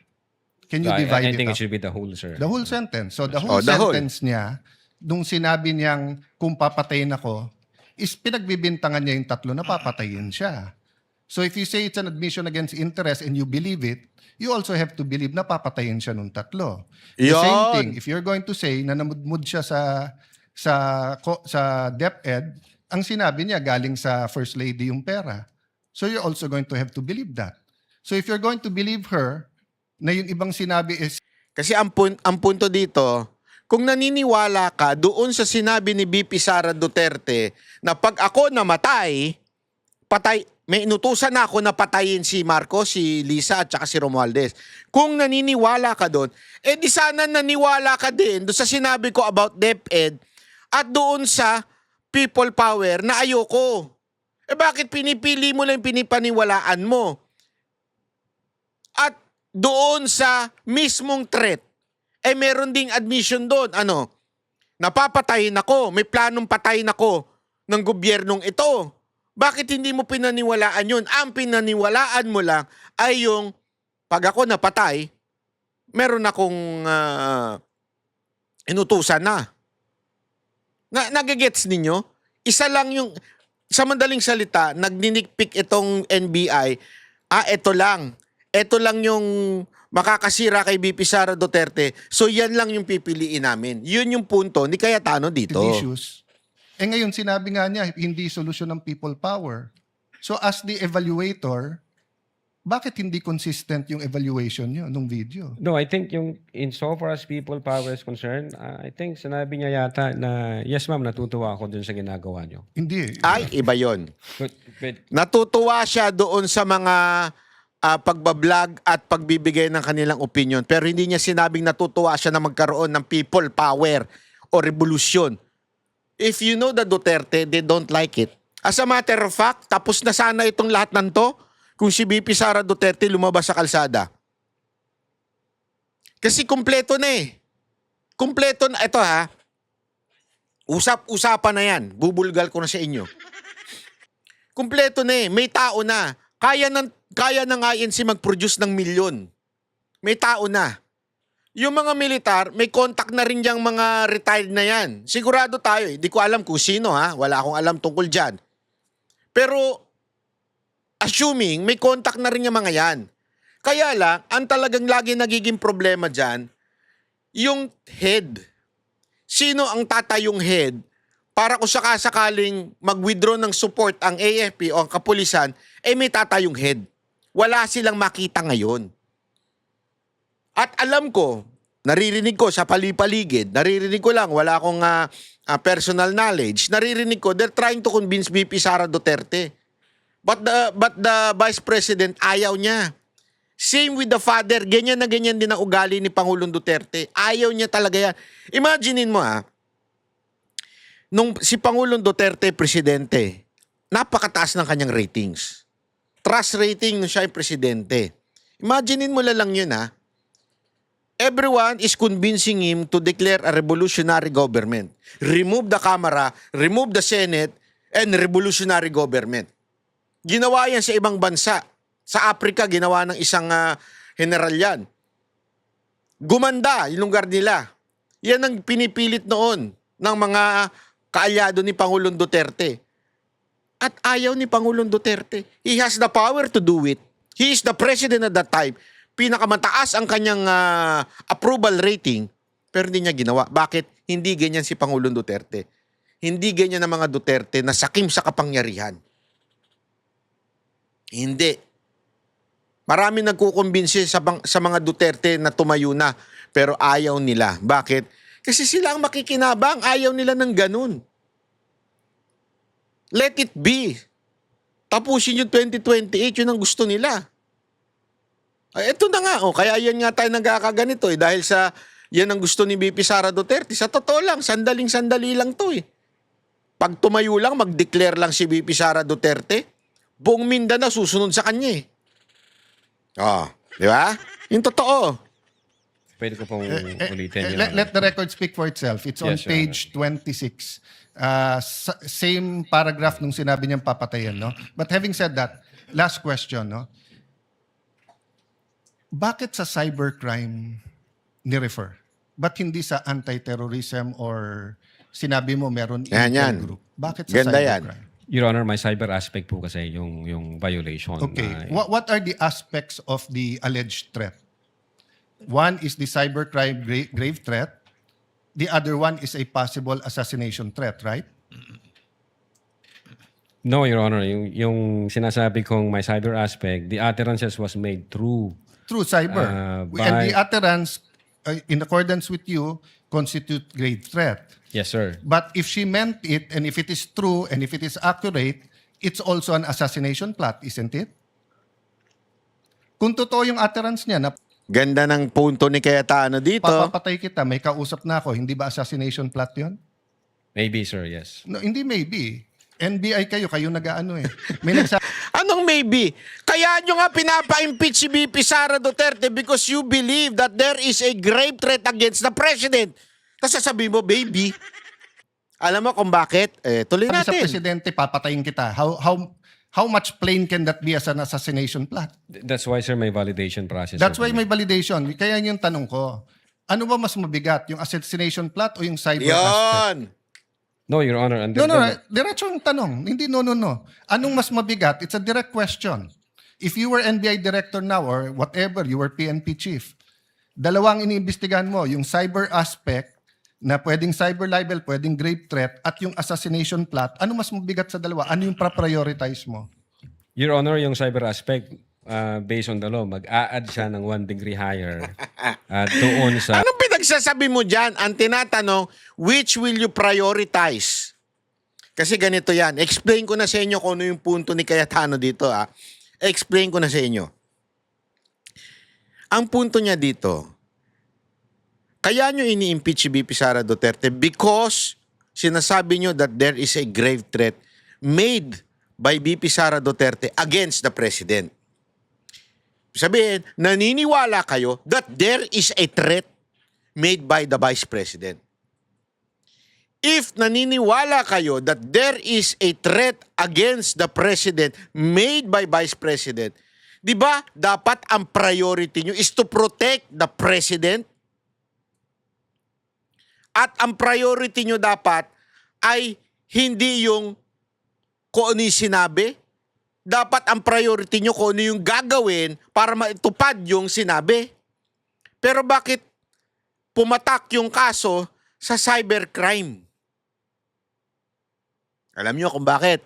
Can you divide I it think up? it should be the whole, sir. The whole sentence. So the whole the whole. sentence niya, nung sinabi niyang kung papatayin ako, is pinagbibintangan niya yung 3 na papatayin siya. So if you say it's an admission against interest and you believe it, you also have to believe na papatayin siya nung 3. The Yon. same thing, if you're going to say na namudmud siya sa DepEd, ang sinabi niya galing sa First Lady yung pera. So you're also going to have to believe that. So if you're going to believe her, na yung ibang sinabi is Kasi ang punto dito, kung naniniwala ka doon sa sinabi ni VP Sara Duterte na pag ako namatay, may inutusan na ako na patayin si Marcos, si Lisa at saka si Romualdez. Kung naniniwala ka doon, di sana naniwala ka din doon sa sinabi ko about DepEd at doon sa people power na ayoko. Bakit pinipili mo lang pinipaniwalaan mo? At doon sa mismong threat, meron ding admission doon. Napapatayin ako, may planong patayin ako ng gobyernong ito. Bakit hindi mo pinaniwalaan yun? Ang pinaniwalaan mo lang ay yung pag ako napatay, meron akong inutusan na. Nagigets ninyo? Isa lang yung, sa madaling salita, nagninikpik itong NBI, ito lang. Ito lang yung makakasira kay VP Sara Duterte. So yan lang yung pipiliin namin. Yun yung punto ni Cayetano dito. issues. Ngayon, sinabi nga niya, hindi solusyon ng people power. So as the evaluator, bakit hindi consistent yung evaluation niyo nung video? No, I think yung insofar as people power is concerned, I think sinabi niya yata na, yes ma'am, natutuwa ako dun sa ginagawa niyo. Hindi. Ay, iba yun. But Natutuwa siya doon sa mga pagbablog at pagbibigay ng kanilang opinion. Pero hindi niya sinabing natutuwa siya na magkaroon ng people power o revolusyon. If you know the Duterte, they don't like it. As a matter of fact, tapos na sana itong lahat ng to kung si VP Sara Duterte lumabas sa kalsada. Kasi kumpleto na eh. Kumpleto na. Ito ha. Usap-usapan na yan. Bubulgal ko na sa inyo. Kumpleto na eh. May tao na. Kaya ng INC mag-produce ng milyon. may tao na. Yung mga militar, may contact na rin yung mga retired na yan. Sigurado tayo. Hindi ko alam kung sino ha. Wala akong alam tungkol dyan. Pero, assuming, may contact na rin yung mga yan. Kaya lang, ang talagang lagi nagiging problema dyan, yung head. Sino ang tatayong head para kung sakasakaling mag-withdraw ng support ang AFP o ang kapulisan, may tatayong head. Wala silang makita ngayon. At alam ko, naririnig ko sa palipaligid, naririnig ko lang, wala akong personal knowledge, naririnig ko, they're trying to convince VP Sara Duterte. But the Vice President, ayaw niya. Same with the father, ganyan na ganyan din ang ugali ni Pangulong Duterte. Ayaw niya talaga yan. Imaginein mo nung si Pangulong Duterte presidente, napakataas ng kanyang ratings. Trust rating nung siya ay presidente. Imaginein mo lang yun Everyone is convincing him to declare a revolutionary government. Remove the Camara, remove the Senate, and revolutionary government. Ginawa yan sa ibang bansa. Sa Africa, ginawa ng isang general yan. Gumanda yung lugar nila. Yan ang pinipilit noon ng mga kaalyado ni Pangulong Duterte. At ayaw ni Pangulong Duterte. He has the power to do it. He is the president at that time. Pinakamataas ang kanyang approval rating, pero hindi niya ginawa. Bakit? Hindi ganyan si Pangulong Duterte. Hindi ganyan ang mga Duterte na sakim sa kapangyarihan. Hindi. Marami nagkukumbinsi sa mga Duterte na tumayo na, pero ayaw nila. Bakit? Kasi sila ang makikinabang. Ayaw nila ng ganun. Let it be. Tapusin yung 2028, yun ang gusto nila. Ito na nga, kaya yan nga tayo nagkakaganito dahil sa yan ang gusto ni VP Sara Duterte. Sa totoo lang, sandaling-sandali lang to Pag tumayo lang, mag-declare lang si VP Sara Duterte, buong Mindanao susunod sa kanya di ba? Yung totoo. Pwede ko pong ulitin. Let the record speak for itself. It's on Yes, Your page 26. Same paragraph nung sinabi niyang papatayan, no? But having said that, last question, no? Bakit sa cybercrime ni-refer? Ba't hindi sa anti-terrorism or sinabi mo meron Yan. group? Bakit sa Ganda yan. cybercrime? Your Honor, may cyber aspect po kasi yung violation. Okay. What are the aspects of the alleged threat? One is the cybercrime grave threat. The other one is a possible assassination threat, right? No, Your Honor. Yung sinasabi kong may cyber aspect, the utterances was made through Cyber. And the by- utterance, in accordance with you, constitute grave threat. Yes, sir. But if she meant it, and if it is true, and if it is accurate, it's also an assassination plot, isn't it? Kung totoo yung utterance niya na Ganda ng punto ni Cayetano dito. papapatay kita, may kausap na ako, hindi ba assassination plot yun? Maybe, sir, yes. No, hindi maybe. NBI kayo nag-aano May nagsabi Anong maybe? Kaya nyo nga pinapa-impeach si VP Sara Duterte because you believe that there is a grave threat against the president. Tapos sasabihin mo, baby. Alam mo kung bakit? Tuloy sa natin. presidente, papatayin kita. How much plain can that be as an assassination plot? That's why, sir, may validation process. That's sir. why may validation. Kaya yung tanong ko, ano ba mas mabigat? Yung assassination plot o yung cyber aspect? Yon. No, Your Honor. No. Diretso yung tanong. Hindi no. Anong mas mabigat? It's a direct question. If you were NBI director now or whatever, you were PNP chief, dalawang iniimbestigahan mo, yung cyber aspect na pwedeng cyber libel, pwedeng grave threat, at yung assassination plot, ano mas mabigat sa dalawa? Ano yung prioritize mo? Your Honor, yung cyber aspect, based on the law, mag-a-add siya ng 1 degree higher doon sa... Anong pinagsasabi mo dyan? Ang tinatanong, which will you prioritize? Kasi ganito yan. Explain ko na sa inyo kung ano yung punto ni Cayetano dito. Explain ko na sa inyo. Ang punto niya dito, kaya nyo ini-impeach si VP Sara Duterte because sinasabi nyo that there is a grave threat made by VP Sara Duterte against the President. Sabihin, naniniwala kayo that there is a threat made by the Vice President. If naniniwala kayo that there is a threat against the President made by Vice President, Di ba? Dapat ang priority nyo is to protect the president. At ang priority nyo dapat ay hindi yung kung ano yung sinabi. Dapat ang priority nyo kung ano yung gagawin para matupad yung sinabi. Pero bakit pumatak yung kaso sa cybercrime? Alam nyo kung bakit?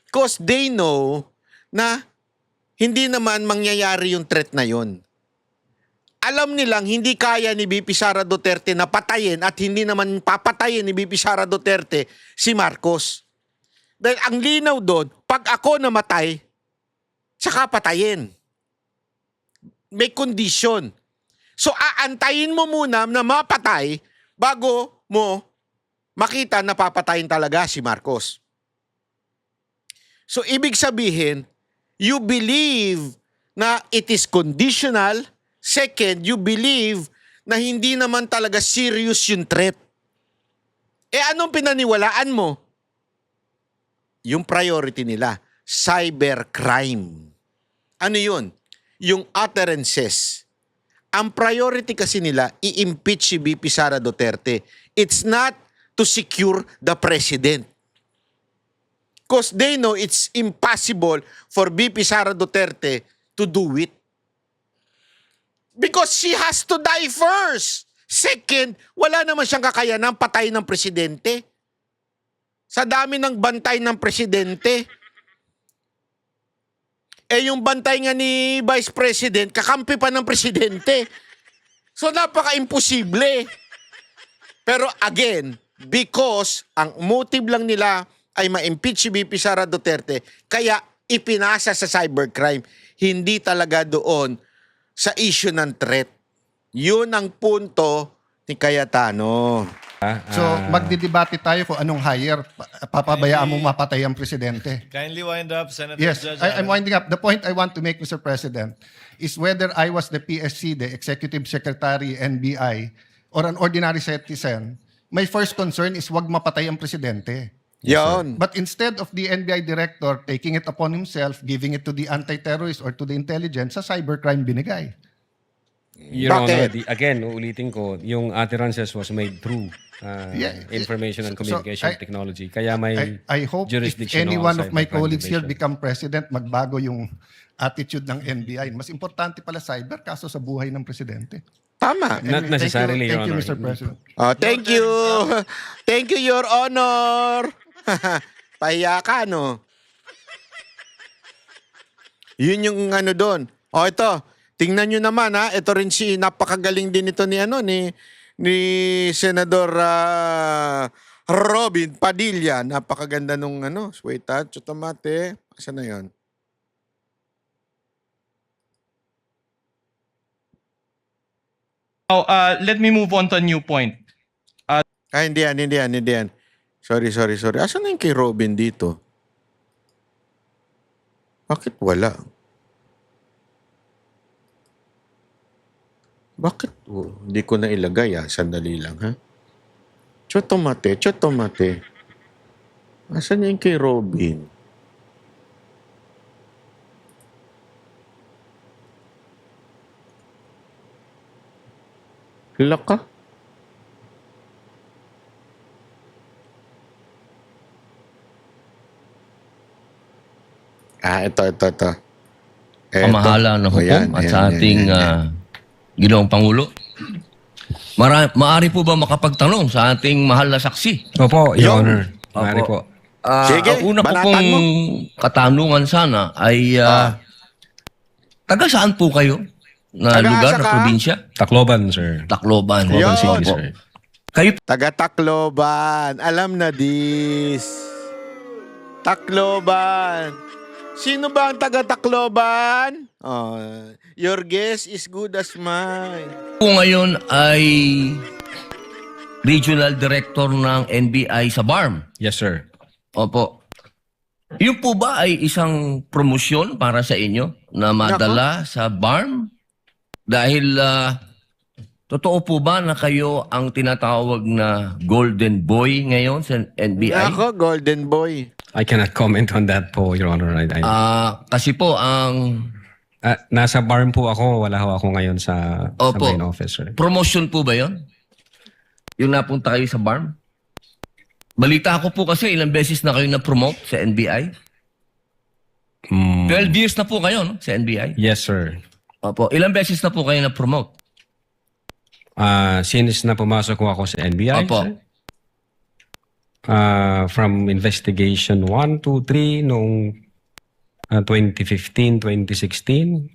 Because they know na hindi naman mangyayari yung threat na yon. Alam nilang hindi kaya ni BP Sara Duterte na patayin at hindi naman papatayin ni BP Sara Duterte si Marcos. Dahil ang linaw doon, pag ako namatay, saka patayin. May condition. So aantayin mo muna na mapatay bago mo makita na papatayin talaga si Marcos. So ibig sabihin, you believe na it is conditional. Second, you believe na hindi naman talaga serious yung threat. Anong pinaniwalaan mo? Yung priority nila, cybercrime. Ano yun? Yung utterances. Ang priority kasi nila, i-impeach si BP Sara Duterte. It's not to secure the president. Because they know it's impossible for BP Sara Duterte to do it. Because she has to die first. Second, wala naman siyang kakayanang patay ng presidente. Sa dami ng bantay ng presidente. Yung bantay nga ni Vice President, kakampi pa ng presidente. So napaka-imposible. Pero again, because ang motive lang nila ay ma-impeach si BP Sara Duterte, kaya ipinasa sa cybercrime. Hindi talaga doon sa issue ng threat. Yun ang punto ni Cayetano. So magdidebate tayo kung anong higher. Papabayaan mong mapatay ang presidente. Kindly wind up, Senator Yes, Judge. I'm winding up. The point I want to make, Mr. President, is whether I was the PSC, the Executive Secretary, NBI, or an ordinary citizen, my first concern is wag mapatay ang presidente. Yon. But instead of the NBI director taking it upon himself, giving it to the anti-terrorist or to the intelligence, sa cybercrime binigay. Your Bakit? Honor, again, uulitin ko, yung utterances was made through Yeah, information and so communication I- technology. Kaya may I hope if jurisdiction any on one of my cybercrime colleagues here division. become president, magbago yung attitude ng NBI. Mas importante pala cyber kaso sa buhay ng presidente. Tama. Not necessarily, Thank you, Your Mr. Honor. President. Thank you. Thank you, Your Honor. Pahiya ka, no? Yun yung ano doon. Ito. Tingnan nyo naman, ha. Ito rin si, napakagaling din ito ni, ni Senador Robin Padilla. Napakaganda nung, wait, Chotomate. Saan na yun? Now, let me move on to a new point. Hindi yan. Sorry. Asan na yung kay Robin dito? Bakit wala? Bakit? Hindi ko na ilagay, Sandali lang, ha? Chotomate. Asan na yung kay Robin? Laka? Ito. Pamahala ng hukom Ayan, at ayan, sa ating Ginoong Pangulo. Maari po ba makapagtanong sa ating mahal na saksi? Opo, Your Yung- Honor. Mari po. Sige, ang una po banatan pong mo. katanungan sana ay taga saan po kayo na Taga lugar, asa na ka? probinsya? Tacloban, sir. Tacloban. Yun. City, Opo. sir. Kayo Taga Tacloban. Alam na this. Tacloban. Sino ba ang taga Tacloban? Your guess is good as mine. po ngayon ay Regional Director ng NBI sa BARM. Yes, sir. Opo. Yun po ba ay isang promosyon para sa inyo na madala sa BARM? Dahil totoo po ba na kayo ang tinatawag na Golden Boy ngayon sa NBI? Ako, Golden Boy. I cannot comment on that po, Your Honor. Kasi po ang Nasa BARM po ako. Wala ho ako ngayon sa Opo. main office, sir. promotion po ba yon? Yung napunta kayo sa BARM? Balita ko po kasi ilang beses na kayo na-promote sa NBI. 12 years na po kayo, no? Sa NBI. Yes, sir. Opo. Ilang beses na po kayo na-promote? Since na pumasok ko ako sa NBI, Opo. sir. From investigation 1, 2, 3 noong 2015, 2016.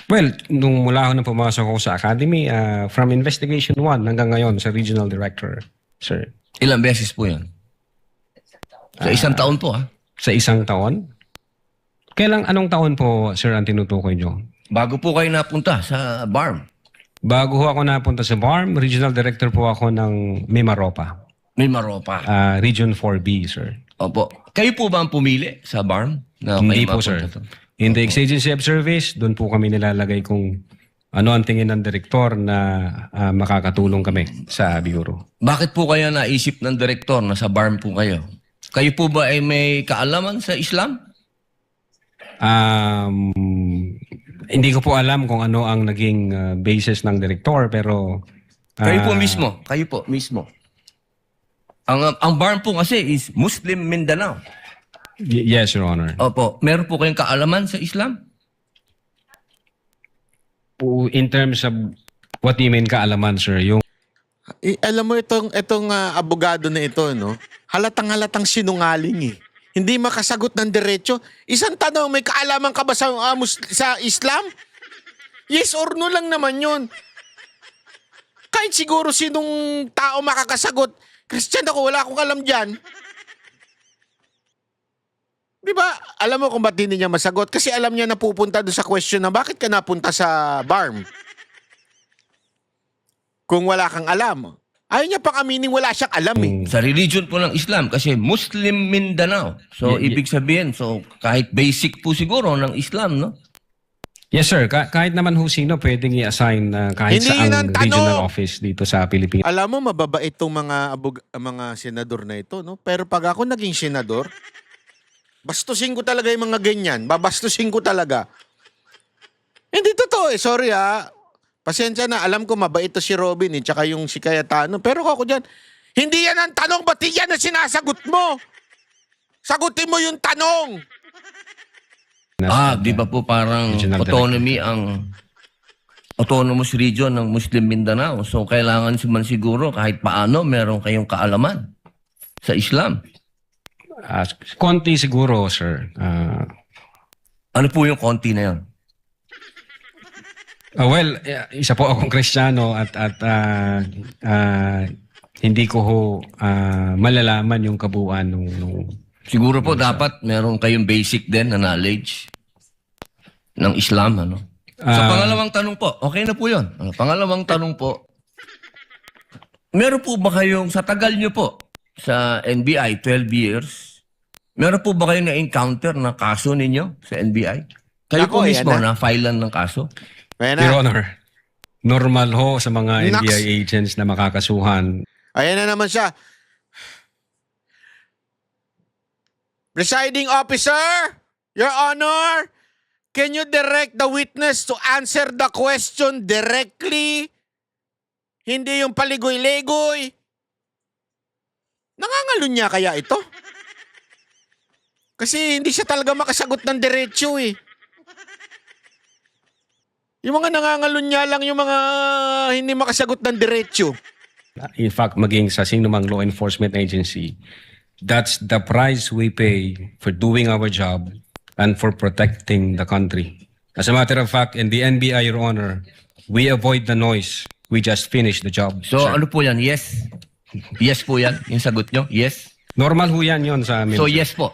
Well, nung mula ako na pumasok ako sa academy, from investigation 1 hanggang ngayon sa regional director, sir. Ilang beses po yun? Sa isang taon po, ha? Sa isang taon? Anong taon po, sir, ang tinutukoy nyo? Bago po kayo napunta sa BARM. Bago ho ako napunta sa BARM, regional director po ako ng Mimaropa. May Maropa. Region 4B, sir. Opo. Kayo po ba ang pumili sa BARM? Na Hindi kayo po, sir. mapunta to? In the ex-agency of service, doon po kami nilalagay kung ano ang tingin ng direktor na makakatulong kami sa bureau. Bakit po kaya naisip ng direktor na sa BARM po kayo? Kayo po ba ay may kaalaman sa Islam? Hindi ko po alam kung ano ang naging basis ng direktor, pero Kayo po mismo. Kayo po mismo. Ang BARM po kasi is Muslim Mindanao. Yes, Your Honor. Opo. Meron po kayong kaalaman sa Islam? In terms of what do you mean kaalaman, sir? Yung Alam mo itong abogado na ito, no? Halatang sinungaling eh. Hindi makasagot ng diretso. Isang tanong, may kaalaman ka ba sa Islam? Yes or no lang naman yun. Kahit siguro sinong tao makakasagot, Christian ako, wala akong alam dyan. Di ba? Alam mo kung ba't hindi niya masagot? Kasi alam niya na pupunta doon sa question na bakit ka napunta sa BARM? Kung wala kang alam. Ayaw niya pang aminin wala siyang alam eh. Sa religion po ng Islam kasi Muslim Mindanao. So, ibig sabihin, kahit basic po siguro ng Islam, no? yes, sir. Kahit naman ho sino pwedeng i-assign kahit Hindi yun ang saang regional tanong. office dito sa Pilipinas. Alam mo, mababait itong mga senador na ito, no? Pero pag ako naging senador, bastusin ko talaga yung mga ganyan. Babastusin ko talaga. Hindi totoo eh. Sorry ha. Pasensya na. Alam ko mabait to si Robin eh. Tsaka yung si Cayetano. Pero ako dyan, hindi yan ang tanong. Ba't yan ang sinasagot mo? Sagutin mo yung tanong. Di ba po parang Regional autonomy ang autonomous region ng Muslim Mindanao. So, kailangan man siguro kahit paano meron kayong kaalaman sa Islam. Konti siguro, sir. Ano po yung konti na yun? Well, isa po akong Kristiyano at hindi ko ho malalaman yung kabuuan nung Siguro po dapat meron kayong basic din na knowledge ng Islam. Ano? So, pangalawang tanong po. Okay na po yun. Pangalawang tanong po. Meron po ba kayong, sa tagal nyo po, sa NBI, 12 years, meron po ba kayong na-encounter na kaso ninyo sa NBI? Kayo Ako, po mismo yan na filean ng kaso? Ayan Your na. Honor, normal ho sa mga Naks. NBI agents na makakasuhan. Ayan na naman siya. Presiding officer, Your Honor, can you direct the witness to answer the question directly? Hindi yung paligoy-legoy. Nangangalo niya kaya ito? Kasi hindi siya talaga makasagot ng diretsyo eh. Yung mga nangangalun niya lang yung mga hindi makasagot ng diretsyo. In fact, maging sa sino mang law enforcement agency, that's the price we pay for doing our job and for protecting the country. As a matter of fact, in the NBI, Your Honor, we avoid the noise. We just finish the job. So, sir. ano po yan? Yes? Yes po yan? Yung sagot nyo? Yes? Normal ho yan yun sa amin. So, sir. yes po.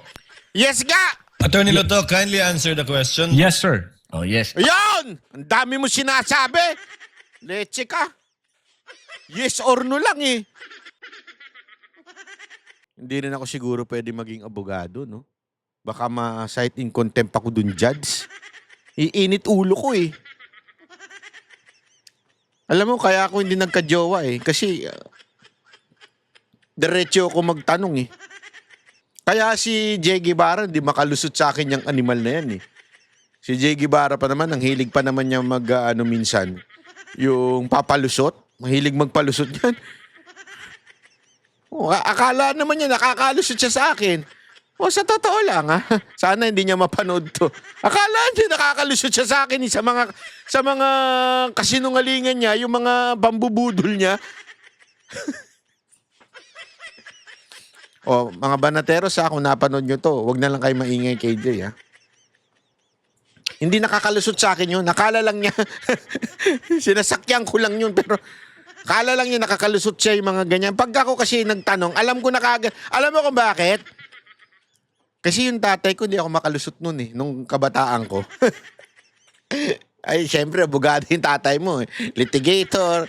Yes nga! Attorney Loto, kindly answer the question. Yes, sir. Oh, yes. Ayun! Ang dami mo sinasabi. Leche ka. Yes or no lang eh. Hindi rin ako siguro pwede maging abogado, no? Baka ma-cite in contempt ako dun, judge. Iinit ulo ko eh. Alam mo, kaya ako hindi nagka-jowa eh. Kasi diretso ako magtanong eh. Kaya si Jay Guevara, di makalusot sa akin yung animal na yan eh. Si Jay Guevara pa naman, ang hilig pa naman niya minsan, yung papalusot. Mahilig magpalusot yan. Akala naman niya, nakakalusot siya sa akin. Sa totoo lang ha. Sana hindi niya mapanood to. Akala niya nakakalusot siya sa akin sa mga kasinungalingan niya, yung mga bambubudol niya. Mga banateros kung napanood nyo to, wag na lang kayo maingay kay Jay ha. Hindi nakakalusot sa akin yun. Nakala lang niya, sinasakyan ko lang yun, pero akala lang niya nakakalusot siya yung mga ganyan. Pag ako kasi nagtanong, alam ko na kagad. Alam mo kung bakit? Kasi yung tatay ko, hindi ako makalusot nun eh, nung kabataan ko. Ay, syempre, abogado yung tatay mo eh. Litigator,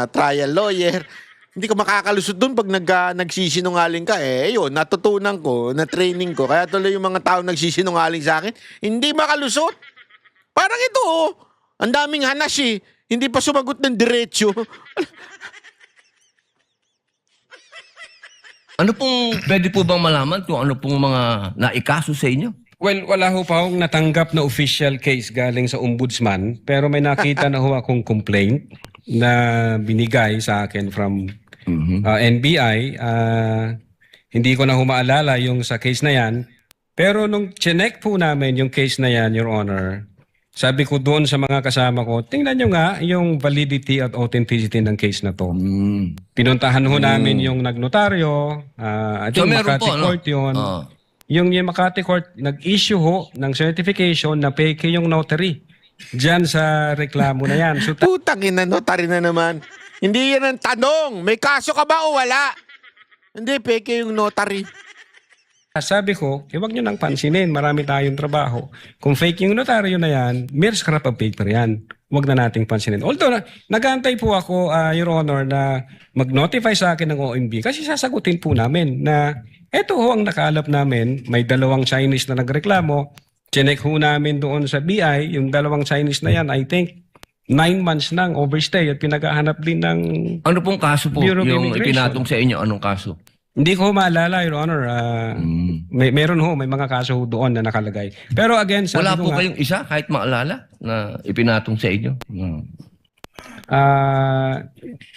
trial lawyer. Hindi ko makakalusot dun pag nagsisinungaling ka. Yun, natutunan ko, na-training ko. Kaya tuloy yung mga tao nagsisinungaling sa akin, hindi makalusot. Parang ito ang daming hanas eh. Hindi pa sumagot ng diretsyo. Ano pong, pwede po bang malaman kung ano pong mga naikaso sa inyo? Well, wala ho pa akong natanggap na official case galing sa ombudsman, pero may nakita na ho akong complaint na binigay sa akin from NBI. Hindi ko na ho maalala yung sa case na yan, pero nung chinek po namin yung case na yan, Your Honor, sabi ko doon sa mga kasama ko, tingnan nyo nga yung validity at authenticity ng case na to. Pinuntahan ho namin yung nagnotaryo, at So, yung meron Makati po, no? Court yun. Yung Makati Court, nag-issue ho ng certification na fake yung notary. Diyan sa reklamo na yan. So, Putang ina, notary na naman. Hindi yan ang tanong. May kaso ka ba o wala? Hindi, peke yung notary. sabi ko, huwag nyo nang pansinin. Marami tayong trabaho. Kung fake yung notaryo na yan, mere scrap of paper yan. Huwag na nating pansinin. Although, nag-aantay po ako, Your Honor, na mag-notify sa akin ng OMB kasi sasagutin po namin na eto ho ang nakaalap namin. May 2 Chinese na nagreklamo. Chinek ho namin doon sa BI, yung 2 Chinese na yan, I think, 9 months nang overstay at pinaghahanap din ng Ano pong kaso po Bureau of yung Immigration. ipinatong sa inyo? Anong kaso? Hindi ko maalala, Your Honor. Meron may mga kaso ho doon na nakalagay. Pero again, sabi Wala ko po nga, kayong isa kahit maalala na ipinatong sa inyo?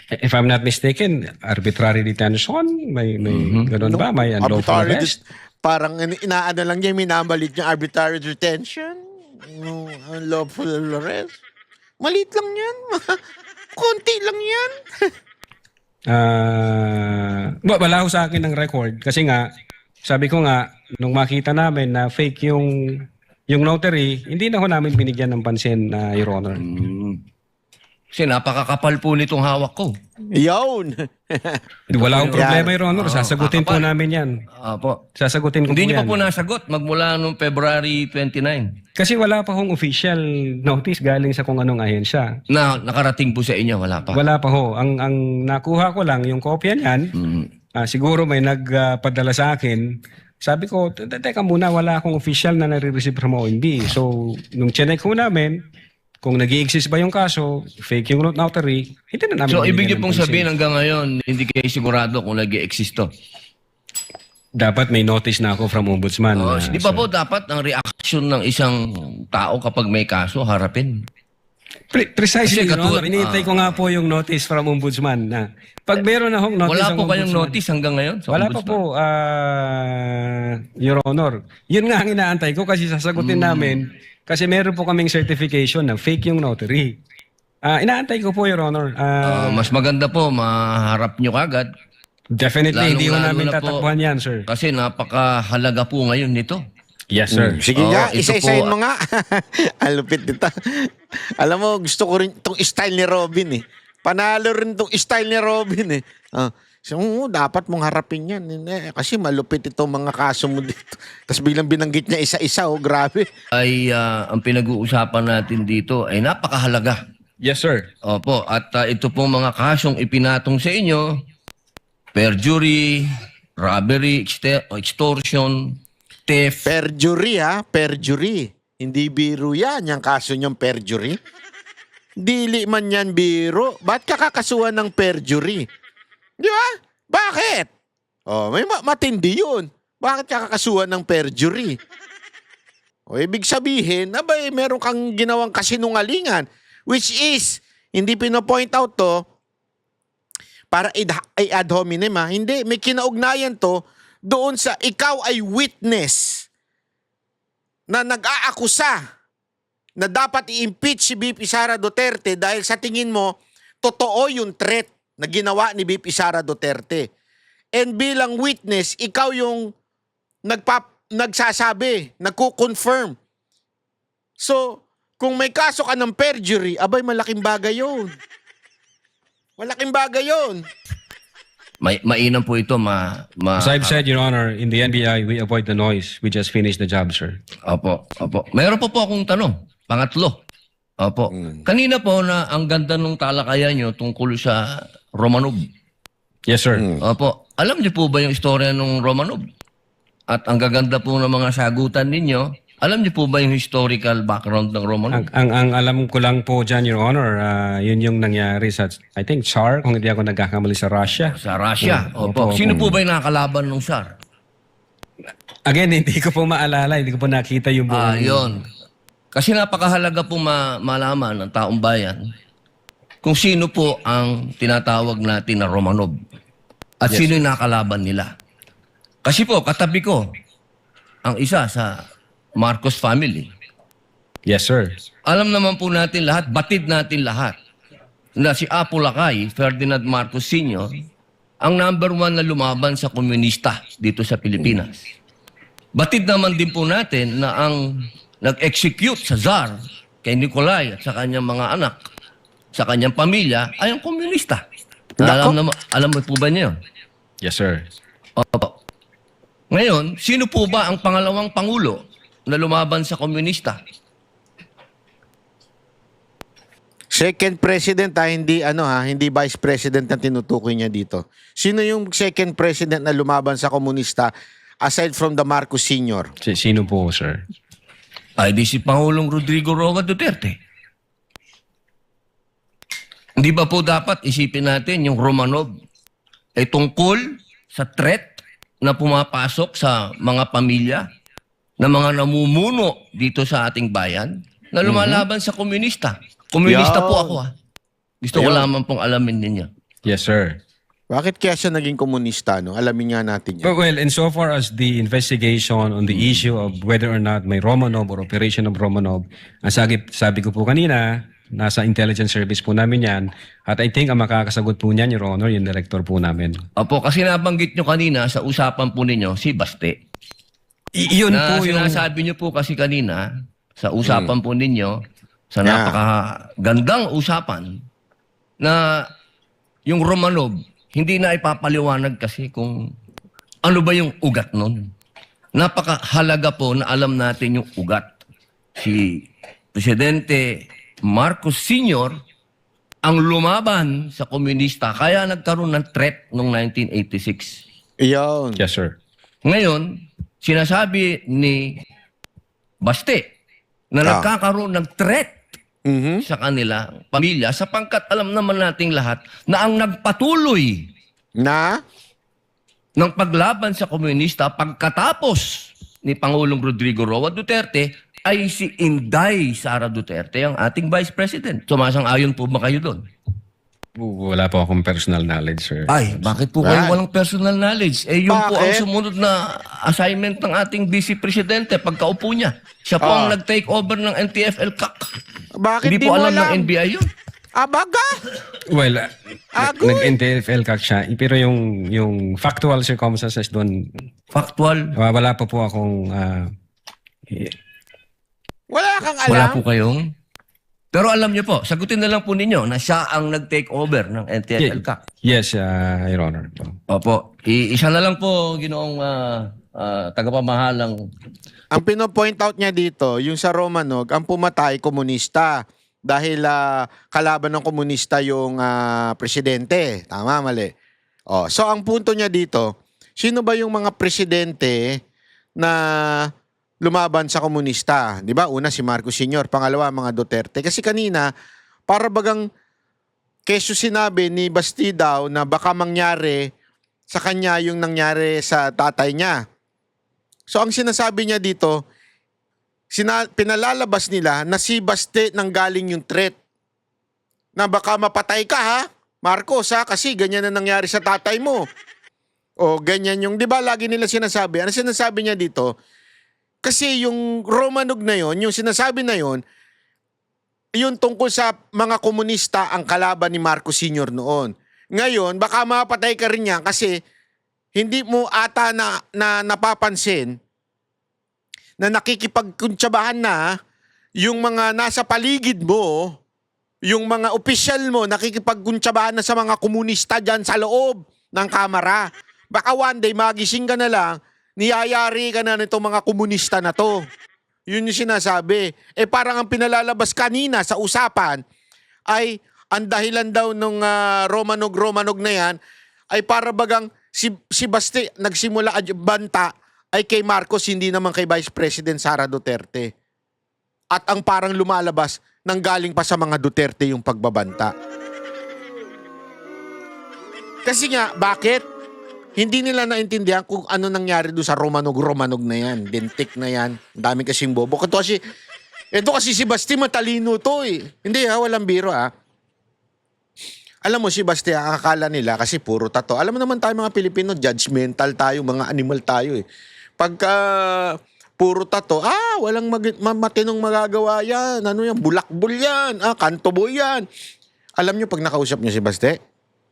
if I'm not mistaken, arbitrary detention, may ganun ba? May unlawful Arbitrary arrest? parang inaano lang niya, minamalit niya arbitrary detention, unlawful arrest. Maliit lang yan. Konti lang yan. Wala ho sa akin ng record kasi nga, sabi ko nga, nung makita namin na fake yung notary, hindi na ho namin binigyan ng pansin, Your Honor. Kasi napakakapal po nitong hawak ko. Yun. Wala akong problema, Your Honor. Sasagutin po kakapal. namin yan. Apo. Sasagutin ko Hindi po niyo yan. pa po nasagot magmula noong February 29 Kasi wala pa hong official notice galing sa kung anong ahensya. na nakarating po sa inyo. Wala pa. Wala pa ho. Ang nakuha ko lang, yung kopya niyan, siguro may nagpadala sa akin. Sabi ko, teka muna, wala akong official na nare-receive from OMB. So, nung chinek ho namin, kung nag-i-exist ba yung kaso, fake yung notary, hindi na namin So, binigyan ibig niyo ng pong pansin. sabihin hanggang ngayon, hindi kayo sigurado kung nag-i-exist to. Dapat may notice na ako from ombudsman. Di ba po dapat ang reaction ng isang tao kapag may kaso, harapin? Precisely, Kasi Your Honor. katulad- Iniintay ko nga po yung notice from ombudsman na pag meron na hong notice Wala ang po kayong ombudsman- notice hanggang ngayon? Sa Wala pa ombudsman? po, Your Honor. Yun nga ang inaantay ko kasi sasagutin namin kasi meron po kaming certification na fake yung notary. Inaantay ko po, Your Honor. Mas maganda po, maharap nyo kagad. Definitely, hindi ko lalong-lalo namin na po. tatakbuhan yan, sir. Kasi napakahalaga po ngayon nito. Yes, sir. Sige Oo, nga, ito isa-isahin po. mo nga. Ang lupit nito. Alam mo, gusto ko rin itong style ni Robin eh. Panalo rin itong style ni Robin eh. So, dapat mong harapin yan. Kasi malupit itong mga kaso mo dito. Tapos bilang binanggit niya isa-isa, grabe. Ay ang pinag-uusapan natin dito ay napakahalaga. Yes, sir. Opo, at ito pong mga kasong ipinatong sa inyo, perjury, robbery, extortion, theft. Perjury perjury. Hindi biro yan, yung kaso niyang perjury. Dili man yan biro. Ba't kakakasuhan ng perjury? Di ba? Bakit? May matindi yun. Bakit kakasuhan ng perjury? Ibig sabihin, abay, meron kang ginawang kasinungalingan, which is, hindi pinopoint out to, para ad hominem ha. Hindi, may kinaugnayan to doon sa ikaw ay witness na nag-aakusa na dapat i-impeach si BP Sara Duterte dahil sa tingin mo, totoo yung threat na ginawa ni BP Sara Duterte. And bilang witness, ikaw yung nagsasabi, nagko-confirm. So, kung may kaso ka ng perjury, abay, malaking bagay yun. Malaking bagay yun. Mainam po ito As I've said, Your Honor, in the NBI, we avoid the noise. We just finish the job, sir. Opo. Mayroon po akong tanong. Pangatlo. Opo. Kanina po na ang ganda ng talakayan nyo tungkol sa Romanov. Yes, sir. Opo. Alam niyo po ba yung istorya ng Romanov? At ang gaganda po ng mga sagutan ninyo, alam niyo po ba yung historical background ng Romanov? Ang alam ko lang po dyan, Your Honor, yun yung nangyari sa, I think, Tsar, kung hindi ako nagkakamali, sa Russia. Sa Russia. Opo. Sino po ba yung nakakalaban ng Tsar? Again, hindi ko po maalala, hindi ko po nakita yung buong... Yun. Kasi napakahalaga po malaman ng taong bayan kung sino po ang tinatawag natin na Romanov at sino yung nakalaban nila. Kasi po, katabi ko ang isa sa Marcos family. Yes, sir. Alam naman po natin lahat, batid natin lahat, na si Apo Lakay, Ferdinand Marcos Sr., ang number 1 na lumaban sa komunista dito sa Pilipinas. Batid naman din po natin na ang nag-execute sa Tsar kay Nikolai at sa kanyang mga anak, sa kanyang pamilya, ay ang komunista. Alam mo po ba niyo? Yes, sir. Opo. Ngayon, sino po ba ang pangalawang pangulo na lumaban sa komunista? Second president hindi vice president ang tinutukoy niya dito. Sino yung second president na lumaban sa komunista aside from the Marcos Sr.? Sino po, sir? Ay di si Pangulong Rodrigo Roa Duterte. Hindi ba po dapat isipin natin yung Romanov ay tungkol sa threat na pumapasok sa mga pamilya na mga namumuno dito sa ating bayan na lumalaban sa komunista. Komunista po ako Gusto ko lamang pong alamin ninyo. Yes, sir. Bakit kaya siya naging komunista? No? Alamin nga natin yan. Well, insofar as the investigation on the issue of whether or not may Romanov or operation of Romanov, ang sabi ko po kanina, nasa intelligence service po namin yan. At I think ang makakasagot po niyan, Your Honor, yung director po namin. Opo, kasi nabanggit nyo kanina sa usapan po ninyo, si Baste. Yun po yung... Sinasabi nyo po kasi kanina, sa usapan po ninyo, sa napakagandang usapan, na yung Romanov, hindi na ipapaliwanag kasi kung ano ba yung ugat nun. Napakahalaga po na alam natin yung ugat. Si Presidente Marcos Sr. ang lumaban sa komunista kaya nagkaroon ng threat noong 1986. Iyon. Yes, sir. Ngayon, sinasabi ni Baste na nagkakaroon ng threat sa kanila pamilya sapagkat alam naman nating lahat na ang nagpatuloy ng paglaban sa komunista pagkatapos ni Pangulong Rodrigo Roa Duterte ay si Inday Sara Duterte, ang ating Vice President. Sumasang-ayon po ba kayo doon? Wala po akong personal knowledge, sir. Ay, bakit po kayo walang personal knowledge? Eh, yun po ang sumunod na assignment ng ating Vice Presidente pagkaupo niya. Siya po ang nag-take over ng NTF-ELCAC. Bakit Hindi po alam ng NBI yun. Baga? Well, nag-NTF-ELCAC siya. Pero yung factual circumstances doon, Factual? wala pa po akong... Wala kang alam? Wala po kayong... Pero alam niyo po, sagutin na lang po ninyo na siya ang nag-take over ng NTF-ELCAC. Yes, Your Honor. Opo. Isa na lang po, ginoong tagapamahalang... Ang pinopoint out niya dito, yung sa Romanov, ang pumatay komunista dahil kalaban ng komunista yung presidente. Tama, mali. So ang punto niya dito, sino ba yung mga presidente na lumaban sa komunista? Di ba? Una si Marcos Sr., pangalawa mga Duterte. Kasi kanina, para bagang keso sinabi ni Basti daw na baka mangyari sa kanya yung nangyari sa tatay niya. So ang sinasabi niya dito, pinalalabas nila na si Baste nang galing yung threat. Na baka mapatay ka ha, Marcos ha, kasi ganyan na nangyari sa tatay mo. O ganyan yung, di ba lagi nila sinasabi? Ano sinasabi niya dito? Kasi yung Romanog na yon, yung sinasabi na yon, yun tungkol sa mga komunista ang kalaban ni Marcos Sr. noon. Ngayon, baka mapatay ka rin yan kasi hindi mo ata na napapansin na nakikipagkuntsabahan na yung mga nasa paligid mo, yung mga opisyal mo, nakikipagkuntsabahan na sa mga komunista dyan sa loob ng kamara. Baka one day magising ka na lang, niyayari ka na nitong mga komunista na to. Yun yung sinasabi. Parang ang pinalalabas kanina sa usapan ay ang dahilan daw nung Romanog na yan ay para bagang si Baste nagsimula banta ay kay Marcos, hindi naman kay Vice President Sara Duterte. At ang parang lumalabas nanggaling pa sa mga Duterte yung pagbabanta. Kasi nga, bakit? Hindi nila naintindihan kung ano nangyari doon sa Romanog na yan. Dentik na yan. Ang dami kasing bobo. Ito kasi si Basti matalino to eh. Hindi ha, walang biro ha. Alam mo si Basti, akala nila kasi puro tato. Alam mo naman tayo mga Pilipino, judgmental tayo, mga animal tayo eh. Pagka puro tato, walang matinong magagawa yan. Ano yan, bulakbol yan. Kantoboy yan. Alam nyo pag nakausap nyo si Basti,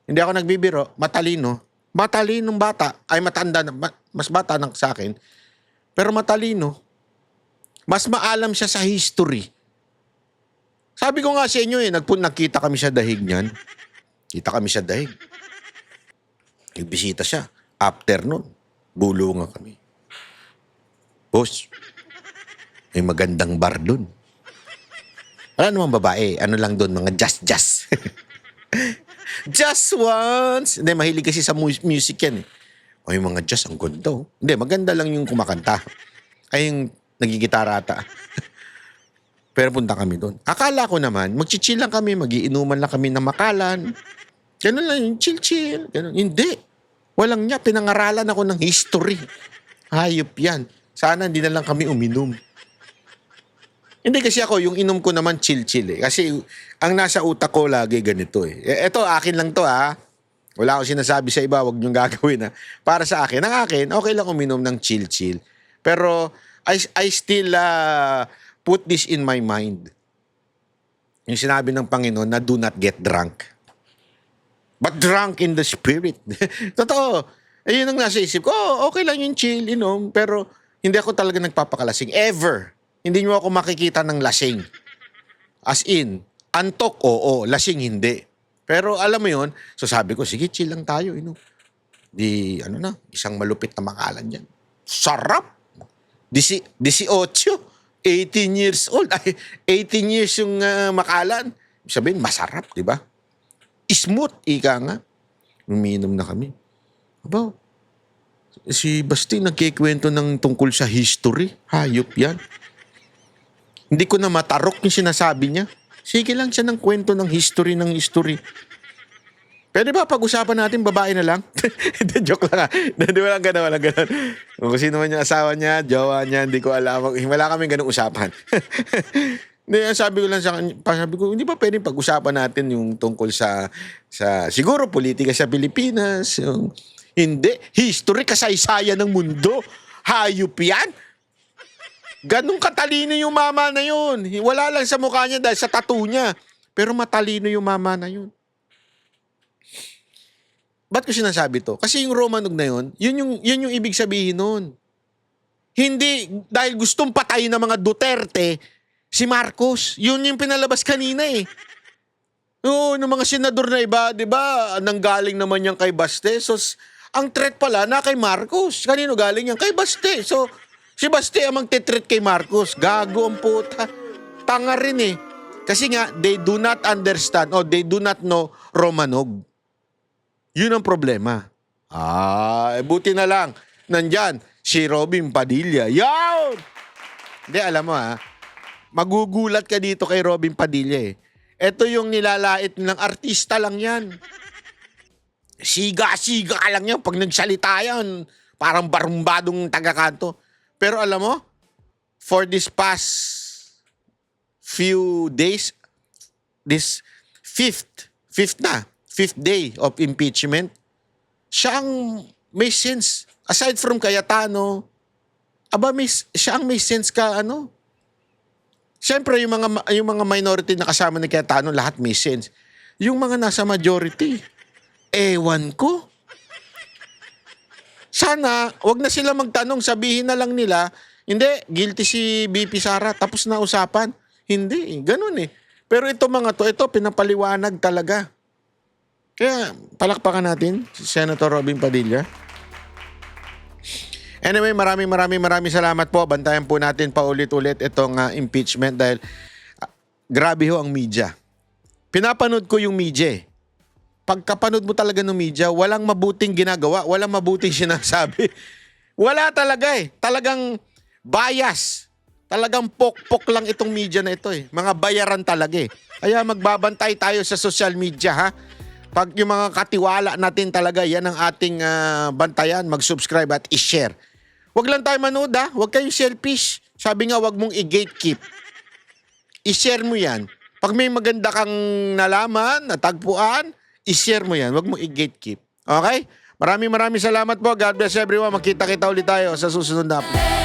hindi ako nagbibiro, matalino. Matalinong bata, ay matanda na, mas bata na sa akin, pero matalino. Mas maalam siya sa history. Sabi ko nga sa inyo nagkita kami sa dahig niyan. Kita kami sa dahig. Nagbisita siya. After nun, bulungan kami. Boss, may magandang bar dun. Wala namang babae, ano lang dun, mga just. Just once. Hindi, mahilig kasi sa music yan eh. O yung mga jazz, ang ganda oh. Hindi, maganda lang yung kumakanta. Ay yung nagigitara ata. Pero punta kami doon. Akala ko naman, magchichill lang kami, magiinuman lang kami ng makalan. Ganun lang yung chill. Ganun. Hindi. Walang niya, pinangaralan ako ng history. Hayop yan. Sana hindi na lang kami uminom. Hindi kasi ako, yung inom ko naman chill eh. Kasi ang nasa utak ko lagi ganito eh. Ito, akin lang to ha. Wala akong sinasabi sa iba, wag niyong gagawin ha. Para sa akin, ang akin, okay lang uminom ng chill. Pero I still put this in my mind. Yung sinabi ng Panginoon na do not get drunk. But drunk in the spirit. Totoo. Yun ang nasa isip ko. Okay lang yung chill, inom. Pero hindi ako talaga nagpapakalasing. Ever. Hindi nyo ako makikita ng lasing. As in, antok, oo. Lasing, hindi. Pero alam mo yun, so sabi ko, sige, chill lang tayo. Isang malupit na makalan dyan. Sarap! 18 years old. 18 years yung makalan. Sabihin, masarap, di ba? Smooth, ika nga. Umiinom na kami. Aba, si Basti nagkikwento ng tungkol sa history. Hayop yan. Hindi ko na matarok yung sinasabi niya. Sige lang siya ng kwento ng history. Pwede ba pag-usapan natin babae na lang? Joke lang ha. Walang ganun. Kung sino man yung asawa niya, jowa niya, hindi ko alam. Wala kaming ganung usapan. Sabi ko lang sa kanya, hindi ba pwedeng pag-usapan natin yung tungkol sa siguro politika sa Pilipinas. Hindi. History, kasaysayan ng mundo. Hayop yan. Ganong katalino yung mama na yun. Wala lang sa mukha niya dahil sa tattoo niya. Pero matalino yung mama na yun. Ba't ko sinasabi to? Kasi yung Romanog na yun yung ibig sabihin nun. Hindi dahil gustong patayin ng mga Duterte si Marcos. Yun yung pinalabas kanina eh. Oo, ng mga senador na iba, di ba? Nanggaling naman yan kay Baste. So, ang threat pala na kay Marcos. Kanino galing yan? Kay Baste. So, si Baste ang magtitreat kay Marcos. Gago ang puta. Tanga rin eh. Kasi nga, they do not understand or they do not know Romanog. Yun ang problema. Buti na lang. Nandyan, si Robin Padilla. Yawn! Hindi, alam mo magugulat ka dito kay Robin Padilla eh. Ito yung nilalait ng artista lang yan. siga-siga lang yan. Pag nagsalita yan, parang barumbadong tagakanto. Pero alam mo, for this past few days, this fifth day of impeachment, siya ang may sense. Aside from Cayetano, siya ang may sense ka, Siyempre, yung mga minority na kasama ni Cayetano, lahat may sense. Yung mga nasa majority, ewan ko. Sana, wag na sila magtanong, sabihin na lang nila, hindi, guilty si BP Sara, tapos na usapan. Hindi, ganun eh. Pero ito ito pinapaliwanag talaga. Kaya, palakpakan natin si Senator Robin Padilla. Anyway, maraming salamat po. Bantayan po natin paulit-ulit itong impeachment dahil grabe ho ang media. Pinapanood ko yung media eh. Pagkapanood mo talaga ng media, walang mabuting ginagawa, walang mabuting sinasabi. Wala talaga eh. Talagang bias. Talagang pok-pok lang itong media na ito eh. Mga bayaran talaga eh. Kaya magbabantay tayo sa social media ha. Pag yung mga katiwala natin talaga, yan ang ating bantayan. Mag-subscribe at i-share. Huwag lang tayo manood ha. Huwag kayong selfish. Sabi nga, huwag mong i-gatekeep. I-share mo yan. Pag may maganda kang nalaman, natagpuan, i-share mo yan. Huwag mong i-gatekeep. Okay? Maraming salamat po. God bless everyone. Magkita-kita ulit tayo sa susunod na upload.